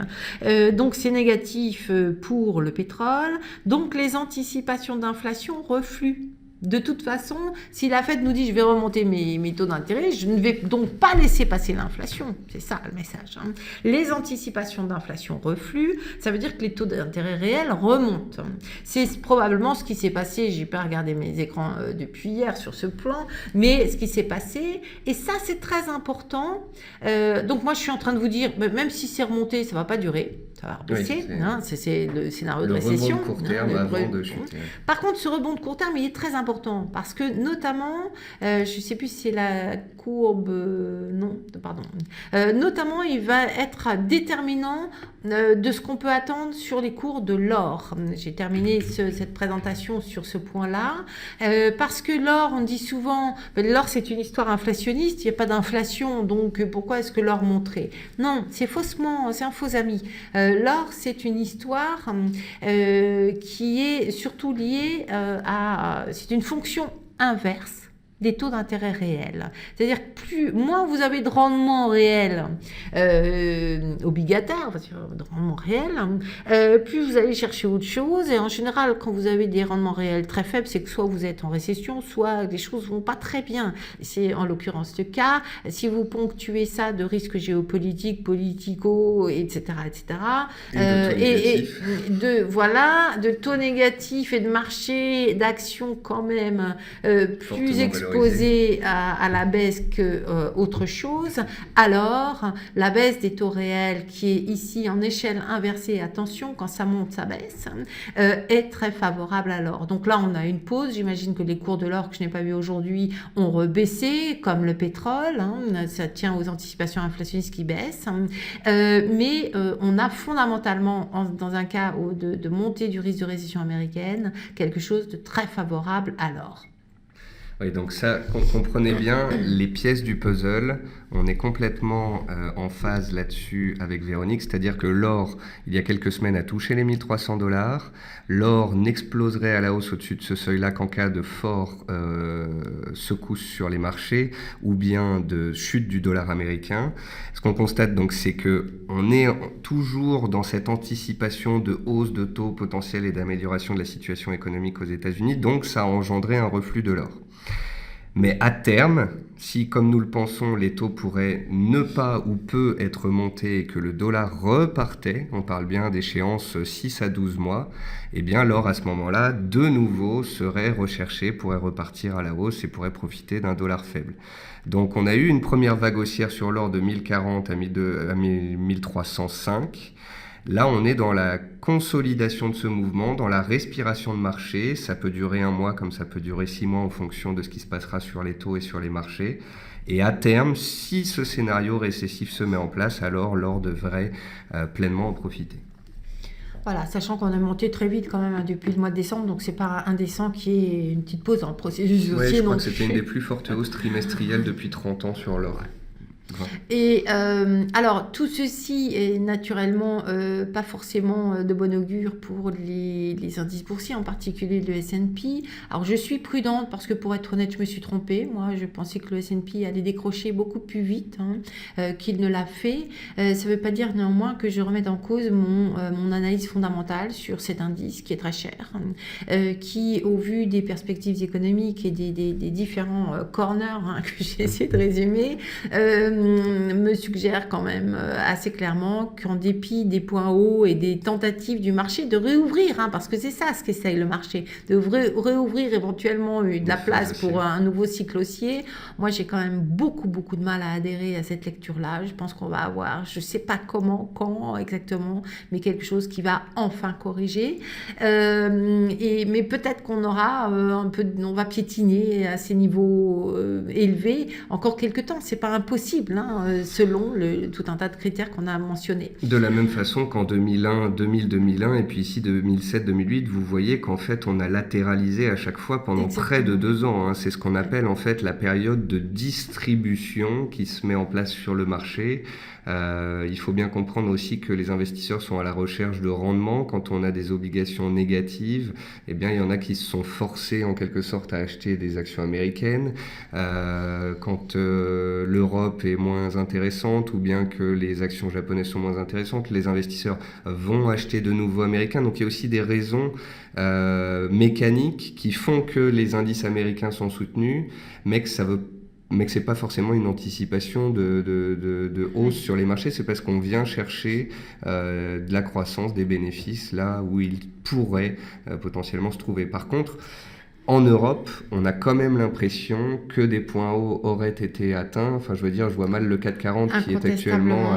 Donc c'est négatif pour le pétrole. Donc les anticipations d'inflation refluent. De toute façon, si la Fed nous dit je vais remonter mes taux d'intérêt, je ne vais donc pas laisser passer l'inflation. C'est ça le message. Hein. Les anticipations d'inflation refluent, ça veut dire que les taux d'intérêt réels remontent. C'est probablement ce qui s'est passé, j'ai pas regardé mes écrans depuis hier sur ce plan, mais ce qui s'est passé, et ça c'est très important. Donc moi je suis en train de vous dire, même si c'est remonté, ça va pas durer. ça va baisser, c'est le scénario de le récession. Rebond de court terme avant de chuter. Par contre, ce rebond de court terme, il est très important parce que notamment, je ne sais plus si c'est la courbe, notamment il va être déterminant de ce qu'on peut attendre sur les cours de l'or. J'ai terminé cette présentation sur ce point-là parce que l'or, on dit souvent, l'or c'est une histoire inflationniste, il n'y a pas d'inflation, donc pourquoi est-ce que l'or monterait? Non, c'est un faux ami. L'or, c'est une histoire qui est surtout liée c'est une fonction inverse des taux d'intérêt réels. C'est-à-dire que moins vous avez de rendement réel obligataire, de rendement réel, plus vous allez chercher autre chose. Et en général, quand vous avez des rendements réels très faibles, c'est que soit vous êtes en récession, soit les choses vont pas très bien. C'est en l'occurrence le cas. Si vous ponctuez ça de risques géopolitiques, politico, etc., de taux négatifs et de marchés d'actions quand même plus exposés à la baisse qu'autre chose, alors la baisse des taux réels qui est ici en échelle inversée, attention, quand ça monte, ça baisse, est très favorable à l'or. Donc là, on a une pause. J'imagine que les cours de l'or que je n'ai pas vu aujourd'hui ont rebaissé, comme le pétrole. Ça tient aux anticipations inflationnistes qui baissent. Mais on a fondamentalement, dans un cas de montée du risque de récession américaine, quelque chose de très favorable à l'or. Oui, donc ça, comprenez bien les pièces du puzzle. On est complètement en phase là-dessus avec Véronique, c'est-à-dire que l'or, il y a quelques semaines, a touché les $1 300. L'or n'exploserait à la hausse au-dessus de ce seuil-là qu'en cas de fort secousse sur les marchés ou bien de chute du dollar américain. Ce qu'on constate donc, c'est qu'on est toujours dans cette anticipation de hausse de taux potentiels et d'amélioration de la situation économique aux États-Unis, donc ça a engendré un reflux de l'or. Mais à terme, si, comme nous le pensons, les taux pourraient ne pas ou peu être montés et que le dollar repartait, on parle bien d'échéance 6 à 12 mois, eh bien l'or à ce moment-là, de nouveau, serait recherché, pourrait repartir à la hausse et pourrait profiter d'un dollar faible. Donc on a eu une première vague haussière sur l'or de 1040 à 1305. Là, on est dans la consolidation de ce mouvement, dans la respiration de marché. Ça peut durer 1 mois comme ça peut durer 6 mois en fonction de ce qui se passera sur les taux et sur les marchés. Et à terme, si ce scénario récessif se met en place, alors l'or devrait pleinement en profiter. Voilà, sachant qu'on a monté très vite quand même depuis le mois de décembre, donc c'est pas indécent qu'il y ait une petite pause dans le processus haussier. Je crois que c'était une des plus fortes hausses trimestrielles depuis 30 ans sur l'or. Et alors, tout ceci est naturellement pas forcément de bon augure pour les indices boursiers, en particulier le S&P. Alors, je suis prudente parce que, pour être honnête, je me suis trompée. Moi, je pensais que le S&P allait décrocher beaucoup plus vite qu'il ne l'a fait. Ça ne veut pas dire néanmoins que je remette en cause mon analyse fondamentale sur cet indice qui est très cher, qui, au vu des perspectives économiques et des différents corners que j'ai essayé de résumer, me suggère quand même assez clairement qu'en dépit des points hauts et des tentatives du marché de réouvrir, parce que c'est ça ce qu'essaye le marché, de réouvrir éventuellement de la place pour un nouveau cycle haussier. Moi, j'ai quand même beaucoup de mal à adhérer à cette lecture-là. Je pense qu'on va avoir, je ne sais pas comment, quand exactement, mais quelque chose qui va enfin corriger. Mais peut-être qu'on aura on va piétiner à ces niveaux élevés encore quelques temps. C'est pas impossible. Selon tout un tas de critères qu'on a mentionnés. De la même façon qu'en 2001 et puis ici 2007-2008, vous voyez qu'en fait on a latéralisé à chaque fois pendant près de 2 ans. C'est ce qu'on appelle en fait la période de distribution qui se met en place sur le marché. Il faut bien comprendre aussi que les investisseurs sont à la recherche de rendement. Quand on a des obligations négatives, eh bien, il y en a qui se sont forcés en quelque sorte à acheter des actions américaines. Quand l'Europe est moins intéressante ou bien que les actions japonaises sont moins intéressantes, les investisseurs vont acheter de nouveau américains. Donc il y a aussi des raisons mécaniques qui font que les indices américains sont soutenus, mais que c'est pas forcément une anticipation de hausse sur les marchés, c'est parce qu'on vient chercher de la croissance, des bénéfices là où ils pourraient potentiellement se trouver. Par contre, en Europe, on a quand même l'impression que des points hauts auraient été atteints. Enfin, je veux dire, je vois mal le CAC 40 qui est actuellement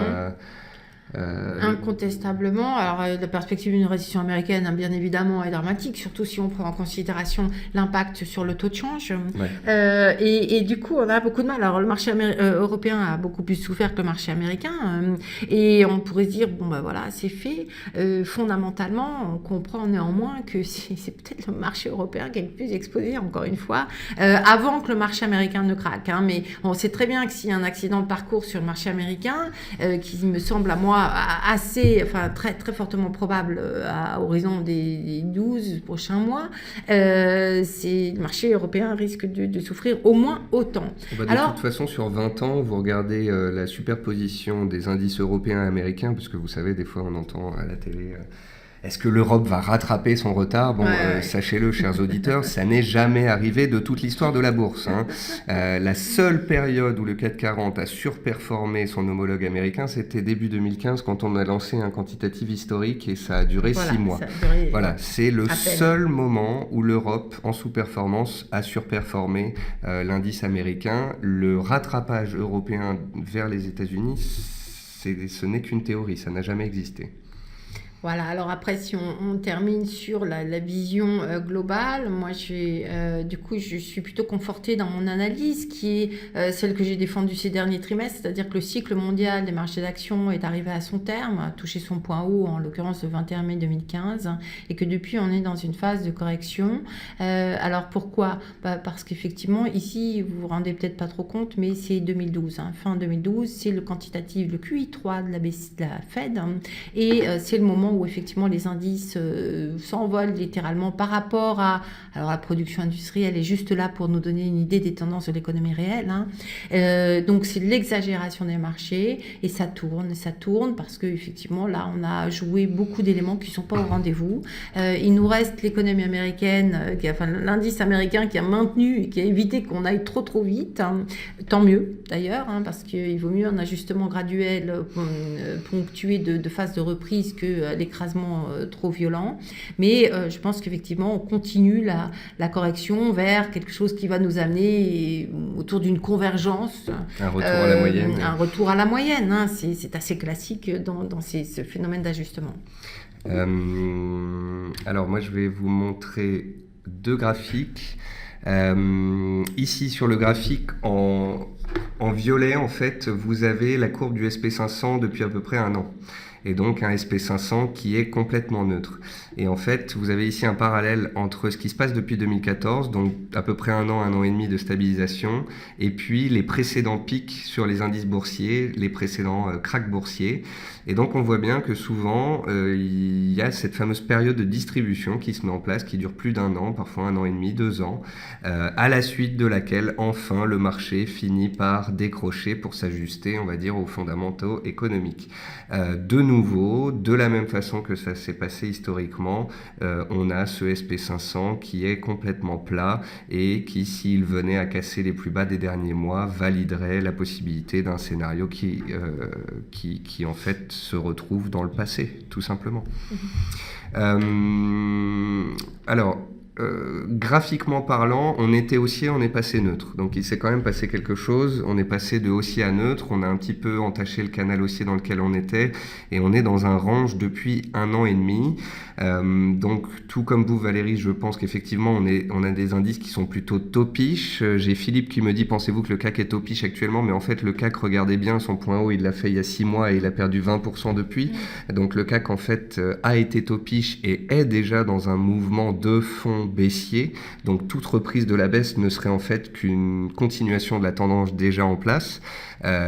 Incontestablement. Alors, la perspective d'une récession américaine, bien évidemment, est dramatique, surtout si on prend en considération l'impact sur le taux de change. Ouais. Et du coup, on a beaucoup de mal. Alors, le marché européen a beaucoup plus souffert que le marché américain. Et on pourrait se dire, bon, ben voilà, c'est fait. Fondamentalement, on comprend néanmoins que c'est peut-être le marché européen qui est le plus exposé, encore une fois, avant que le marché américain ne craque. Mais on sait très bien que s'il y a un accident de parcours sur le marché américain, qui me semble à moi très, très fortement probable à horizon des 12 prochains mois, le marché européen risque de souffrir au moins autant. De toute façon, sur 20 ans, vous regardez la superposition des indices européens et américains, parce que vous savez, des fois on entend à la télé... Est-ce que l'Europe va rattraper son retard ? Bon, sachez-le, chers auditeurs, ça n'est jamais arrivé de toute l'histoire de la bourse. La seule période où le CAC 40 a surperformé son homologue américain, c'était début 2015, quand on a lancé un quantitatif historique et ça a duré 6 mois. Voilà, c'est le seul moment où l'Europe, en sous-performance, a surperformé l'indice américain. Le rattrapage européen vers les États-Unis, ce n'est qu'une théorie, ça n'a jamais existé. Voilà, alors après, si on termine sur la vision globale, moi, du coup, je suis plutôt confortée dans mon analyse, qui est celle que j'ai défendue ces derniers trimestres, c'est-à-dire que le cycle mondial des marchés d'actions est arrivé à son terme, a touché son point haut, en l'occurrence le 21 mai 2015, et que depuis, on est dans une phase de correction. Alors, pourquoi ? Parce qu'effectivement, ici, vous vous rendez peut-être pas trop compte, mais c'est 2012. Fin 2012, c'est le quantitative, le QI3 de la Fed, et c'est le moment où effectivement les indices s'envolent littéralement par rapport à... Alors la production industrielle est juste là pour nous donner une idée des tendances de l'économie réelle. Donc c'est l'exagération des marchés et ça tourne parce qu'effectivement là on a joué beaucoup d'éléments qui ne sont pas au rendez-vous. Il nous reste l'économie américaine, l'indice américain qui a maintenu et qui a évité qu'on aille trop vite. Tant mieux d'ailleurs, parce qu'il vaut mieux un ajustement graduel ponctué de phases de reprise que l'écrasement trop violent, mais je pense qu'effectivement on continue la correction vers quelque chose qui va nous amener autour d'une convergence, un retour à la moyenne. Un retour à la moyenne, c'est assez classique dans ce phénomène d'ajustement. Alors moi je vais vous montrer 2 graphiques. Ici sur le graphique en violet, en fait, vous avez la courbe du SP500 depuis à peu près 1 an. Et donc un SP500 qui est complètement neutre. Et en fait, vous avez ici un parallèle entre ce qui se passe depuis 2014, donc à peu près 1 an et demi de stabilisation, et puis les précédents pics sur les indices boursiers, les précédents cracks boursiers. Et donc on voit bien que souvent, il y a cette fameuse période de distribution qui se met en place, qui dure plus d'1 an, parfois 1 an et demi, 2 ans, à la suite de laquelle, enfin, le marché finit par décrocher pour s'ajuster, on va dire, aux fondamentaux économiques. De nouveau, de la même façon que ça s'est passé historiquement, on a ce SP500 qui est complètement plat et qui, s'il venait à casser les plus bas des derniers mois, validerait la possibilité d'un scénario qui en fait se retrouve dans le passé, tout simplement. Alors, graphiquement parlant, on était haussier, on est passé neutre. Donc il s'est quand même passé quelque chose. On est passé de haussier à neutre. On a un petit peu entaché le canal haussier dans lequel on était. Et on est dans un range depuis 1 an et demi. Donc tout comme vous Valérie, je pense qu'effectivement on a des indices qui sont plutôt topiches. J'ai Philippe qui me dit, pensez-vous que le CAC est topiche actuellement ? Mais en fait le CAC, regardez bien son point haut, il l'a fait il y a 6 mois et il a perdu 20% depuis. Donc le CAC en fait a été topiche et est déjà dans un mouvement de fond baissier. Donc toute reprise de la baisse ne serait en fait qu'une continuation de la tendance déjà en place.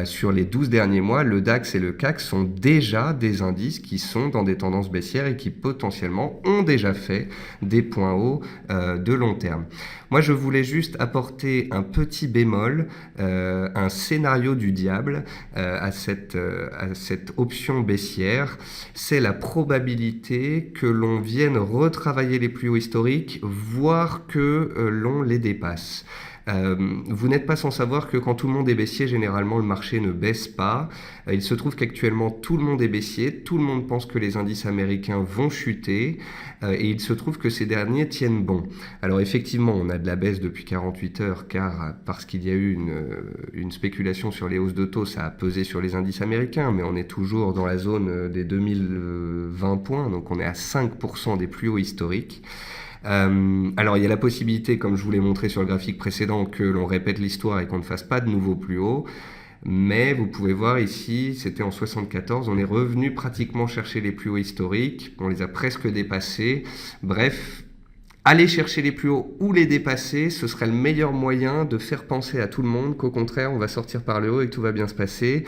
Sur les 12 derniers mois, le DAX et le CAC sont déjà des indices qui sont dans des tendances baissières et qui potentiellement ont déjà fait des points hauts de long terme. Moi, je voulais juste apporter un petit bémol, un scénario du diable à cette option baissière. C'est la probabilité que l'on vienne retravailler les plus hauts historiques, voire que l'on les dépasse. Vous n'êtes pas sans savoir que quand tout le monde est baissier, généralement le marché ne baisse pas. Il se trouve qu'actuellement tout le monde est baissier, tout le monde pense que les indices américains vont chuter et il se trouve que ces derniers tiennent bon. Alors effectivement, on a de la baisse depuis 48 heures parce qu'il y a eu une spéculation sur les hausses de taux, ça a pesé sur les indices américains, mais on est toujours dans la zone des 2020 points, donc on est à 5% des plus hauts historiques. Alors il y a la possibilité, comme je vous l'ai montré sur le graphique précédent, que l'on répète l'histoire et qu'on ne fasse pas de nouveaux plus hauts. Mais vous pouvez voir ici, c'était en 74, on est revenu pratiquement chercher les plus hauts historiques, on les a presque dépassés. Bref, aller chercher les plus hauts ou les dépasser, ce serait le meilleur moyen de faire penser à tout le monde qu'au contraire, on va sortir par le haut et que tout va bien se passer.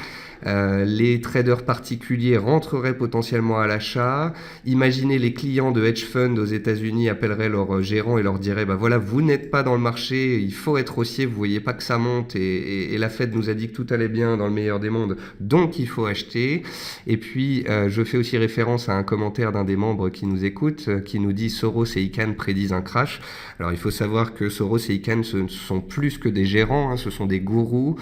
Les traders particuliers rentreraient potentiellement à l'achat. Imaginez les clients de hedge fund aux États-Unis appelleraient leur gérant et leur diraient bah voilà, vous n'êtes pas dans le marché, il faut être haussier, vous voyez pas que ça monte et la Fed nous a dit que tout allait bien dans le meilleur des mondes, donc il faut acheter. Et puis je fais aussi référence à un commentaire d'un des membres qui nous écoute, qui nous dit Soros et Icahn prédisent un crash. Alors il faut savoir que Soros et Icahn ce sont plus que des gérants, hein, ce sont des gourous.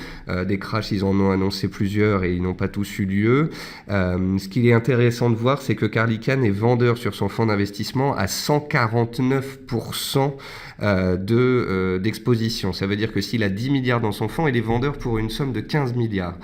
Des crashs, ils en ont annoncé plusieurs et ils n'ont pas tous eu lieu. Ce qu'il est intéressant de voir, c'est que Carl Icahn est vendeur sur son fonds d'investissement à 149% d'exposition. Ça veut dire que s'il a 10 milliards dans son fonds, il est vendeur pour une somme de 15 milliards.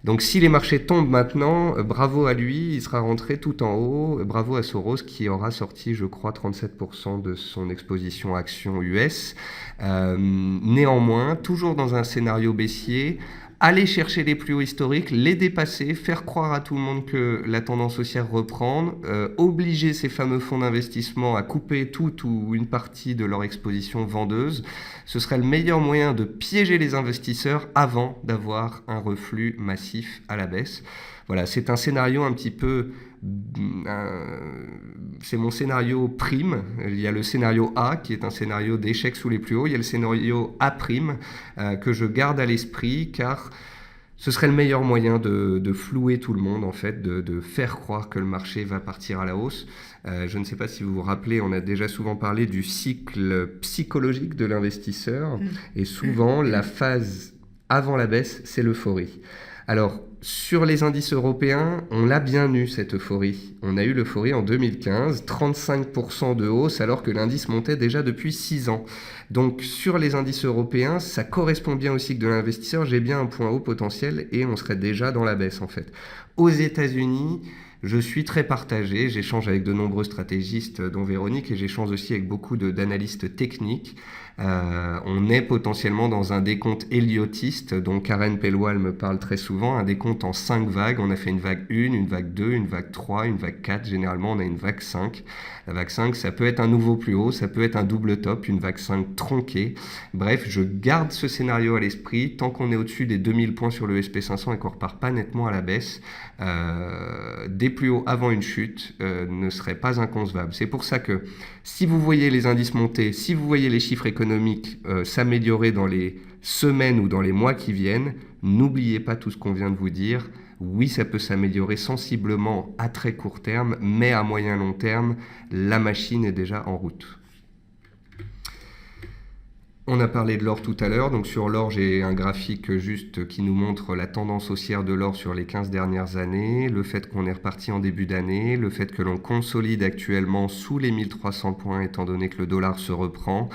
Donc si les marchés tombent maintenant, bravo à lui, il sera rentré tout en haut. Bravo à Soros qui aura sorti, je crois, 37% de son exposition action US. Néanmoins, toujours dans un scénario baissier, aller chercher les plus hauts historiques, les dépasser, faire croire à tout le monde que la tendance haussière reprend, obliger ces fameux fonds d'investissement à couper toute ou une partie de leur exposition vendeuse, ce serait le meilleur moyen de piéger les investisseurs avant d'avoir un reflux massif à la baisse. Voilà, c'est un scénario un petit peu... c'est mon scénario prime. Il y a le scénario A qui est un scénario d'échec sous les plus hauts. Il y a le scénario A prime que je garde à l'esprit car ce serait le meilleur moyen de flouer tout le monde en fait, de faire croire que le marché va partir à la hausse. Je ne sais pas si vous vous rappelez, on a déjà souvent parlé du cycle psychologique de l'investisseur et souvent la phase avant la baisse, c'est l'euphorie. Alors, sur les indices européens, on l'a bien eu cette euphorie. On a eu l'euphorie en 2015, 35% de hausse alors que l'indice montait déjà depuis 6 ans. Donc sur les indices européens, ça correspond bien au cycle de l'investisseur, j'ai bien un point haut potentiel et on serait déjà dans la baisse en fait. Aux États-Unis, je suis très partagé, j'échange avec de nombreux stratégistes dont Véronique et j'échange aussi avec beaucoup d'analystes techniques. On est potentiellement dans un décompte héliotiste dont Karen Pellwall me parle très souvent, un décompte en 5 vagues. On a fait une vague 1, une vague 2, une vague 3, une vague 4. Généralement, on a une vague 5. La vague 5, ça peut être un nouveau plus haut, ça peut être un double top, une vague 5 tronquée. Bref, je garde ce scénario à l'esprit. Tant qu'on est au-dessus des 2000 points sur le SP500 et qu'on repart pas nettement à la baisse, des plus hauts avant une chute ne serait pas inconcevable. C'est pour ça que si vous voyez les indices monter, si vous voyez les chiffres économiques s'améliorer dans les semaines ou dans les mois qui viennent, n'oubliez pas tout ce qu'on vient de vous dire. Oui, ça peut s'améliorer sensiblement à très court terme, mais à moyen long terme, la machine est déjà en route. On a parlé de l'or tout à l'heure, donc sur l'or j'ai un graphique juste qui nous montre la tendance haussière de l'or sur les 15 dernières années, le fait qu'on est reparti en début d'année, le fait que l'on consolide actuellement sous les 1300 points étant donné que le dollar se reprend.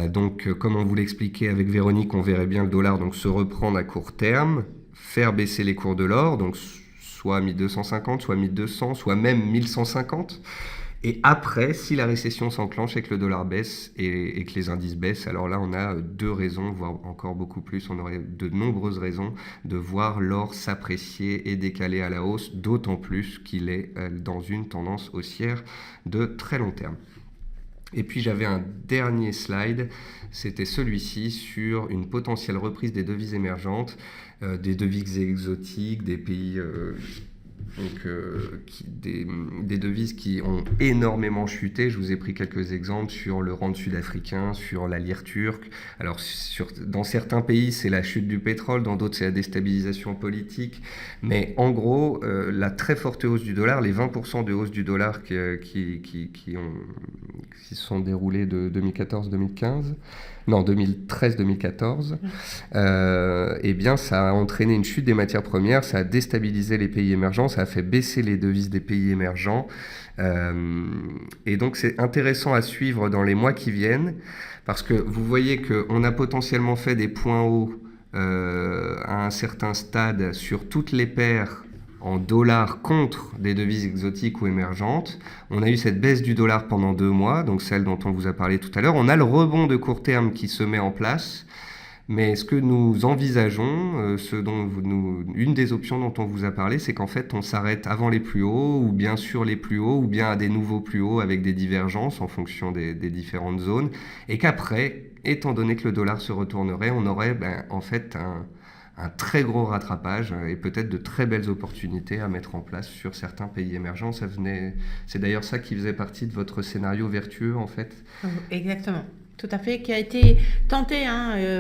Donc comme on vous l'expliquait avec Véronique, on verrait bien le dollar donc se reprendre à court terme, faire baisser les cours de l'or, donc soit 1250, soit 1200, soit même 1150. Et après, si la récession s'enclenche et que le dollar baisse et que les indices baissent, alors là, on a 2 raisons, voire encore beaucoup plus. On aurait de nombreuses raisons de voir l'or s'apprécier et décaler à la hausse, d'autant plus qu'il est dans une tendance haussière de très long terme. Et puis j'avais un dernier slide, c'était celui-ci sur une potentielle reprise des devises émergentes, des devises exotiques, des pays... des devises qui ont énormément chuté. Je vous ai pris quelques exemples sur le rand sud-africain, sur la lire turque. Alors, dans certains pays, c'est la chute du pétrole, dans d'autres, c'est la déstabilisation politique. Mais en gros, la très forte hausse du dollar, les 20% de hausse du dollar qui se sont déroulés de 2014-2015, non, 2013-2014, eh bien, ça a entraîné une chute des matières premières, ça a déstabilisé les pays émergents, ça a fait baisser les devises des pays émergents. Et donc, c'est intéressant à suivre dans les mois qui viennent, parce que vous voyez qu'on a potentiellement fait des points hauts à un certain stade sur toutes les paires en dollars contre des devises exotiques ou émergentes. On a eu cette baisse du dollar pendant 2 mois, donc celle dont on vous a parlé tout à l'heure. On a le rebond de court terme qui se met en place, mais ce que nous envisageons, une des options dont on vous a parlé, c'est qu'en fait on s'arrête avant les plus hauts, ou bien sur les plus hauts, ou bien à des nouveaux plus hauts avec des divergences en fonction des différentes zones, et qu'après, étant donné que le dollar se retournerait, on aurait en fait un très gros rattrapage et peut-être de très belles opportunités à mettre en place sur certains pays émergents. C'est d'ailleurs ça qui faisait partie de votre scénario vertueux, en fait. Exactement. Tout à fait, qui a été tenté.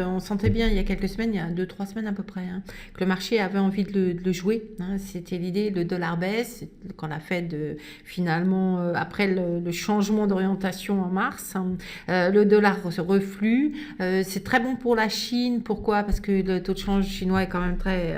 On sentait bien il y a quelques semaines, il y a 2-3 semaines à peu près, que le marché avait envie de le jouer. C'était l'idée, le dollar baisse, quand la Fed, finalement, après le changement d'orientation en mars, le dollar se reflue. C'est très bon pour la Chine. Pourquoi ? Parce que le taux de change chinois est quand même très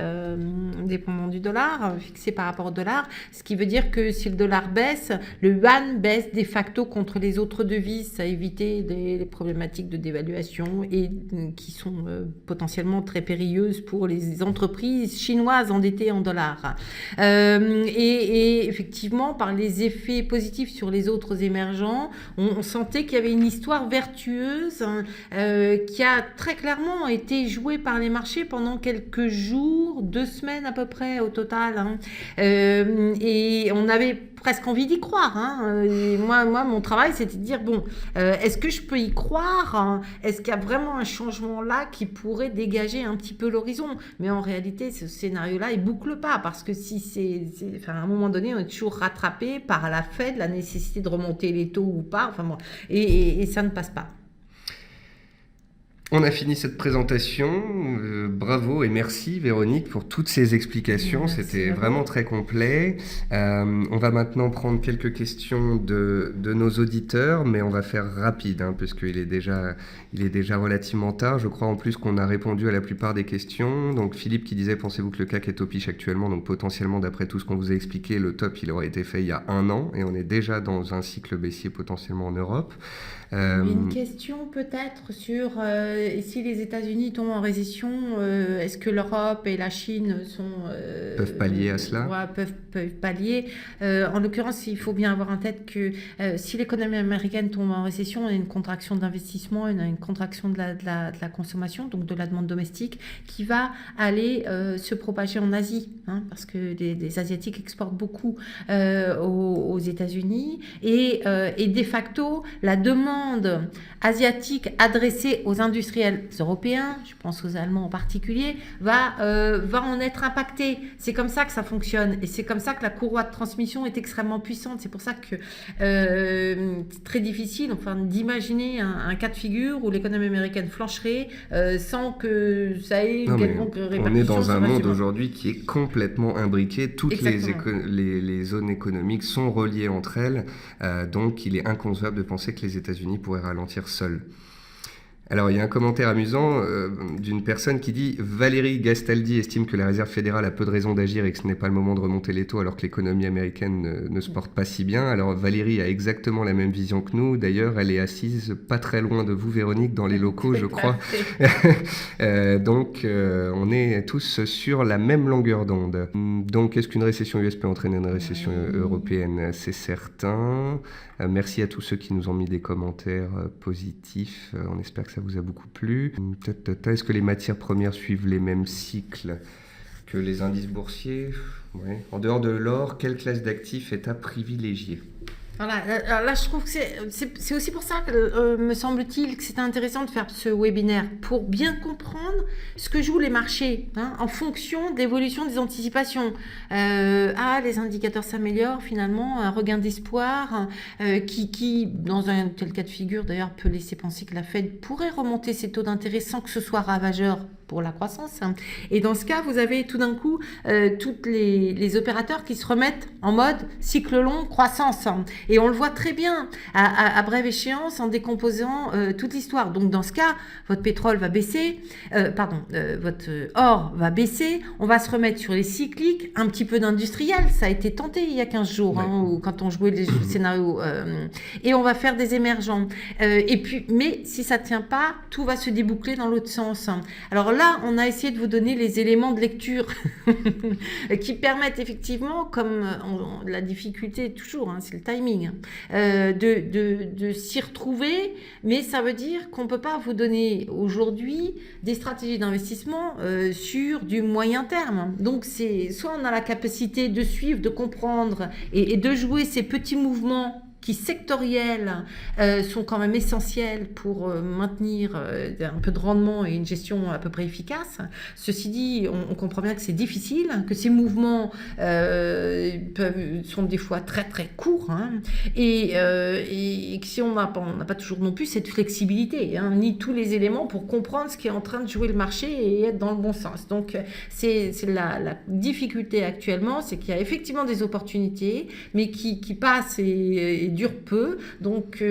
dépendant du dollar, fixé par rapport au dollar. Ce qui veut dire que si le dollar baisse, le yuan baisse de facto contre les autres devises. Ça a évité les problématiques de dévaluation et qui sont potentiellement très périlleuses pour les entreprises chinoises endettées en dollars. Et effectivement, par les effets positifs sur les autres émergents, on sentait qu'il y avait une histoire vertueuse qui a très clairement été jouée par les marchés pendant quelques jours, 2 semaines à peu près au total. Et on avait presque envie d'y croire. Et moi, mon travail, c'était de dire, bon, est-ce que je peux y croire ? Est-ce qu'il y a vraiment un changement là qui pourrait dégager un petit peu l'horizon ? Mais en réalité, ce scénario-là, il boucle pas, parce que si à un moment donné, on est toujours rattrapé par la Fed, la nécessité de remonter les taux ou pas, et ça ne passe pas. On a fini cette présentation. Bravo et merci Véronique pour toutes ces explications. C'était vraiment très complet. On va maintenant prendre quelques questions de nos auditeurs, mais on va faire rapide, puisqu'il est déjà relativement tard. Je crois en plus qu'on a répondu à la plupart des questions. Donc Philippe qui disait, pensez-vous que le CAC est topiche actuellement ? Donc potentiellement, d'après tout ce qu'on vous a expliqué, le top il aurait été fait il y a 1 an, et on est déjà dans un cycle baissier potentiellement en Europe. Une question peut-être sur si les États-Unis tombent en récession, est-ce que l'Europe et la Chine peuvent pallier à cela ? Peuvent pallier. En l'occurrence, il faut bien avoir en tête que si l'économie américaine tombe en récession, on a une contraction d'investissement, on a une contraction de la consommation, donc de la demande domestique, qui va aller se propager en Asie, parce que les Asiatiques exportent beaucoup aux États-Unis, et de facto, la demande asiatique adressée aux industriels européens, je pense aux Allemands en particulier, va en être impactée. C'est comme ça que ça fonctionne, et c'est comme ça que la courroie de transmission est extrêmement puissante. C'est pour ça que c'est très difficile d'imaginer un cas de figure où l'économie américaine flancherait sans que ça ait une quelconque répercussion. On est dans un monde aujourd'hui qui est complètement imbriqué. Toutes les zones économiques sont reliées entre elles, donc il est inconcevable de penser que les États-Unis pourraient ralentir seuls. Alors, il y a un commentaire amusant d'une personne qui dit « Valérie Gastaldi estime que la Réserve fédérale a peu de raisons d'agir et que ce n'est pas le moment de remonter les taux alors que l'économie américaine ne se porte pas si bien. » Alors, Valérie a exactement la même vision que nous. D'ailleurs, elle est assise pas très loin de vous, Véronique, dans les locaux, je crois. Donc, on est tous sur la même longueur d'onde. Donc, est-ce qu'une récession US peut entraîner une récession européenne ? C'est certain. Merci à tous ceux qui nous ont mis des commentaires positifs. On espère que ça vous a beaucoup plu. Est-ce que les matières premières suivent les mêmes cycles que les indices boursiers ? Ouais. En dehors de l'or, quelle classe d'actifs est à privilégier ? Voilà, là, je trouve que c'est aussi pour ça que, me semble-t-il, que c'est intéressant de faire ce webinaire, pour bien comprendre ce que jouent les marchés, en fonction de l'évolution des anticipations. Les indicateurs s'améliorent, finalement, un regain d'espoir qui, dans un tel cas de figure, d'ailleurs, peut laisser penser que la Fed pourrait remonter ses taux d'intérêt sans que ce soit ravageur pour la croissance. Et dans ce cas, vous avez tout d'un coup tous les opérateurs qui se remettent en mode cycle long, croissance. Et on le voit très bien à brève échéance en décomposant toute l'histoire. Donc dans ce cas, votre pétrole va baisser, votre or va baisser, on va se remettre sur les cycliques, un petit peu d'industriel, ça a été tenté il y a 15 jours, ou quand on jouait les scénarios, et on va faire des émergents. Et puis, mais si ça ne tient pas, tout va se déboucler dans l'autre sens. Alors là, on a essayé de vous donner les éléments de lecture qui permettent effectivement, comme la difficulté toujours, c'est le timing, de s'y retrouver, mais ça veut dire qu'on ne peut pas vous donner aujourd'hui des stratégies d'investissement sur du moyen terme. Donc, soit on a la capacité de suivre, de comprendre et de jouer ces petits mouvements qui sectoriels sont quand même essentiels pour maintenir un peu de rendement et une gestion à peu près efficace. Ceci dit, on comprend bien que c'est difficile, que ces mouvements sont des fois très très courts, et que si on n'a pas toujours non plus cette flexibilité, ni tous les éléments pour comprendre ce qui est en train de jouer le marché et être dans le bon sens. Donc c'est la difficulté actuellement, c'est qu'il y a effectivement des opportunités, mais qui passent et dure peu, donc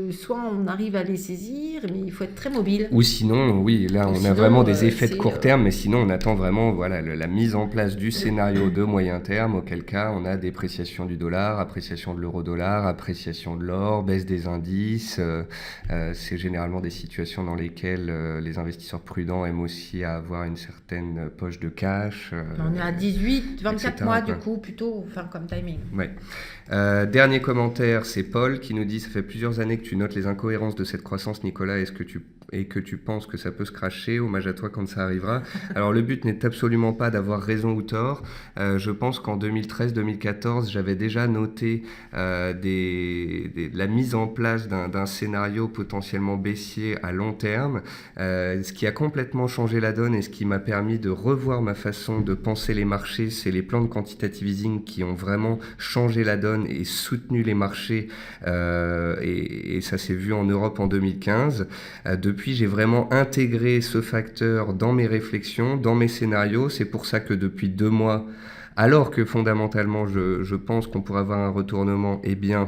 soit on arrive à les saisir, mais il faut être très mobile. Ou sinon, oui, là on a vraiment des effets de court terme, mais sinon on attend vraiment la mise en place du scénario de moyen terme, auquel cas on a dépréciation du dollar, appréciation de l'euro-dollar, appréciation de l'or, baisse des indices. C'est généralement des situations dans lesquelles les investisseurs prudents aiment aussi avoir une certaine poche de cash. On est à 18, 24 mois du coup, plutôt, comme timing. Ouais. Dernier commentaire, c'est Paul qui nous dit « Ça fait plusieurs années que tu notes les incohérences de cette croissance, Nicolas, et que tu penses que ça peut se cracher. Hommage à toi quand ça arrivera. » Alors le but n'est absolument pas d'avoir raison ou tort. Je pense qu'en 2013-2014, j'avais déjà noté la mise en place d'un scénario potentiellement baissier à long terme, ce qui a complètement changé la donne et ce qui m'a permis de revoir ma façon de penser les marchés. C'est les plans de quantitative easing qui ont vraiment changé la donne et soutenu les marchés, et ça s'est vu en Europe en 2015. Depuis, j'ai vraiment intégré ce facteur dans mes réflexions, dans mes scénarios. C'est pour ça que depuis 2 mois, alors que fondamentalement je pense qu'on pourrait avoir un retournement, eh bien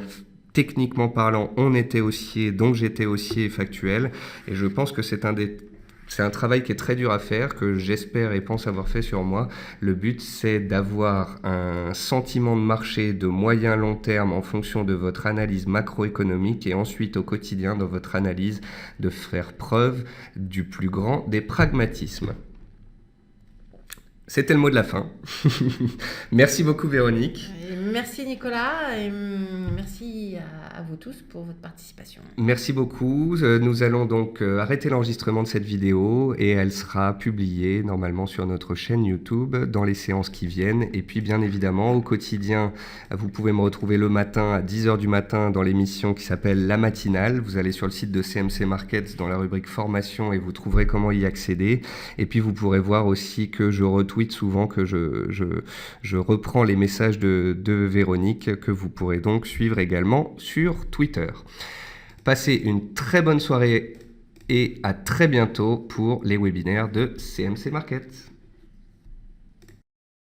techniquement parlant, on était haussier, donc j'étais haussier factuel, et je pense que c'est un travail qui est très dur à faire, que j'espère et pense avoir fait sur moi. Le but, c'est d'avoir un sentiment de marché de moyen long terme en fonction de votre analyse macroéconomique, et ensuite au quotidien dans votre analyse de faire preuve du plus grand des pragmatismes. C'était le mot de la fin. Merci beaucoup Véronique. Merci Nicolas, et merci à vous tous pour votre participation. Merci beaucoup. Nous allons donc arrêter l'enregistrement de cette vidéo et elle sera publiée normalement sur notre chaîne YouTube dans les séances qui viennent. Et puis bien évidemment, au quotidien, vous pouvez me retrouver le matin à 10h du matin dans l'émission qui s'appelle La Matinale. Vous allez sur le site de CMC Markets dans la rubrique formation et vous trouverez comment y accéder. Et puis vous pourrez voir aussi que je retweet souvent, que je reprends les messages de Véronique, que vous pourrez donc suivre également sur Twitter. Passez une très bonne soirée et à très bientôt pour les webinaires de CMC Markets.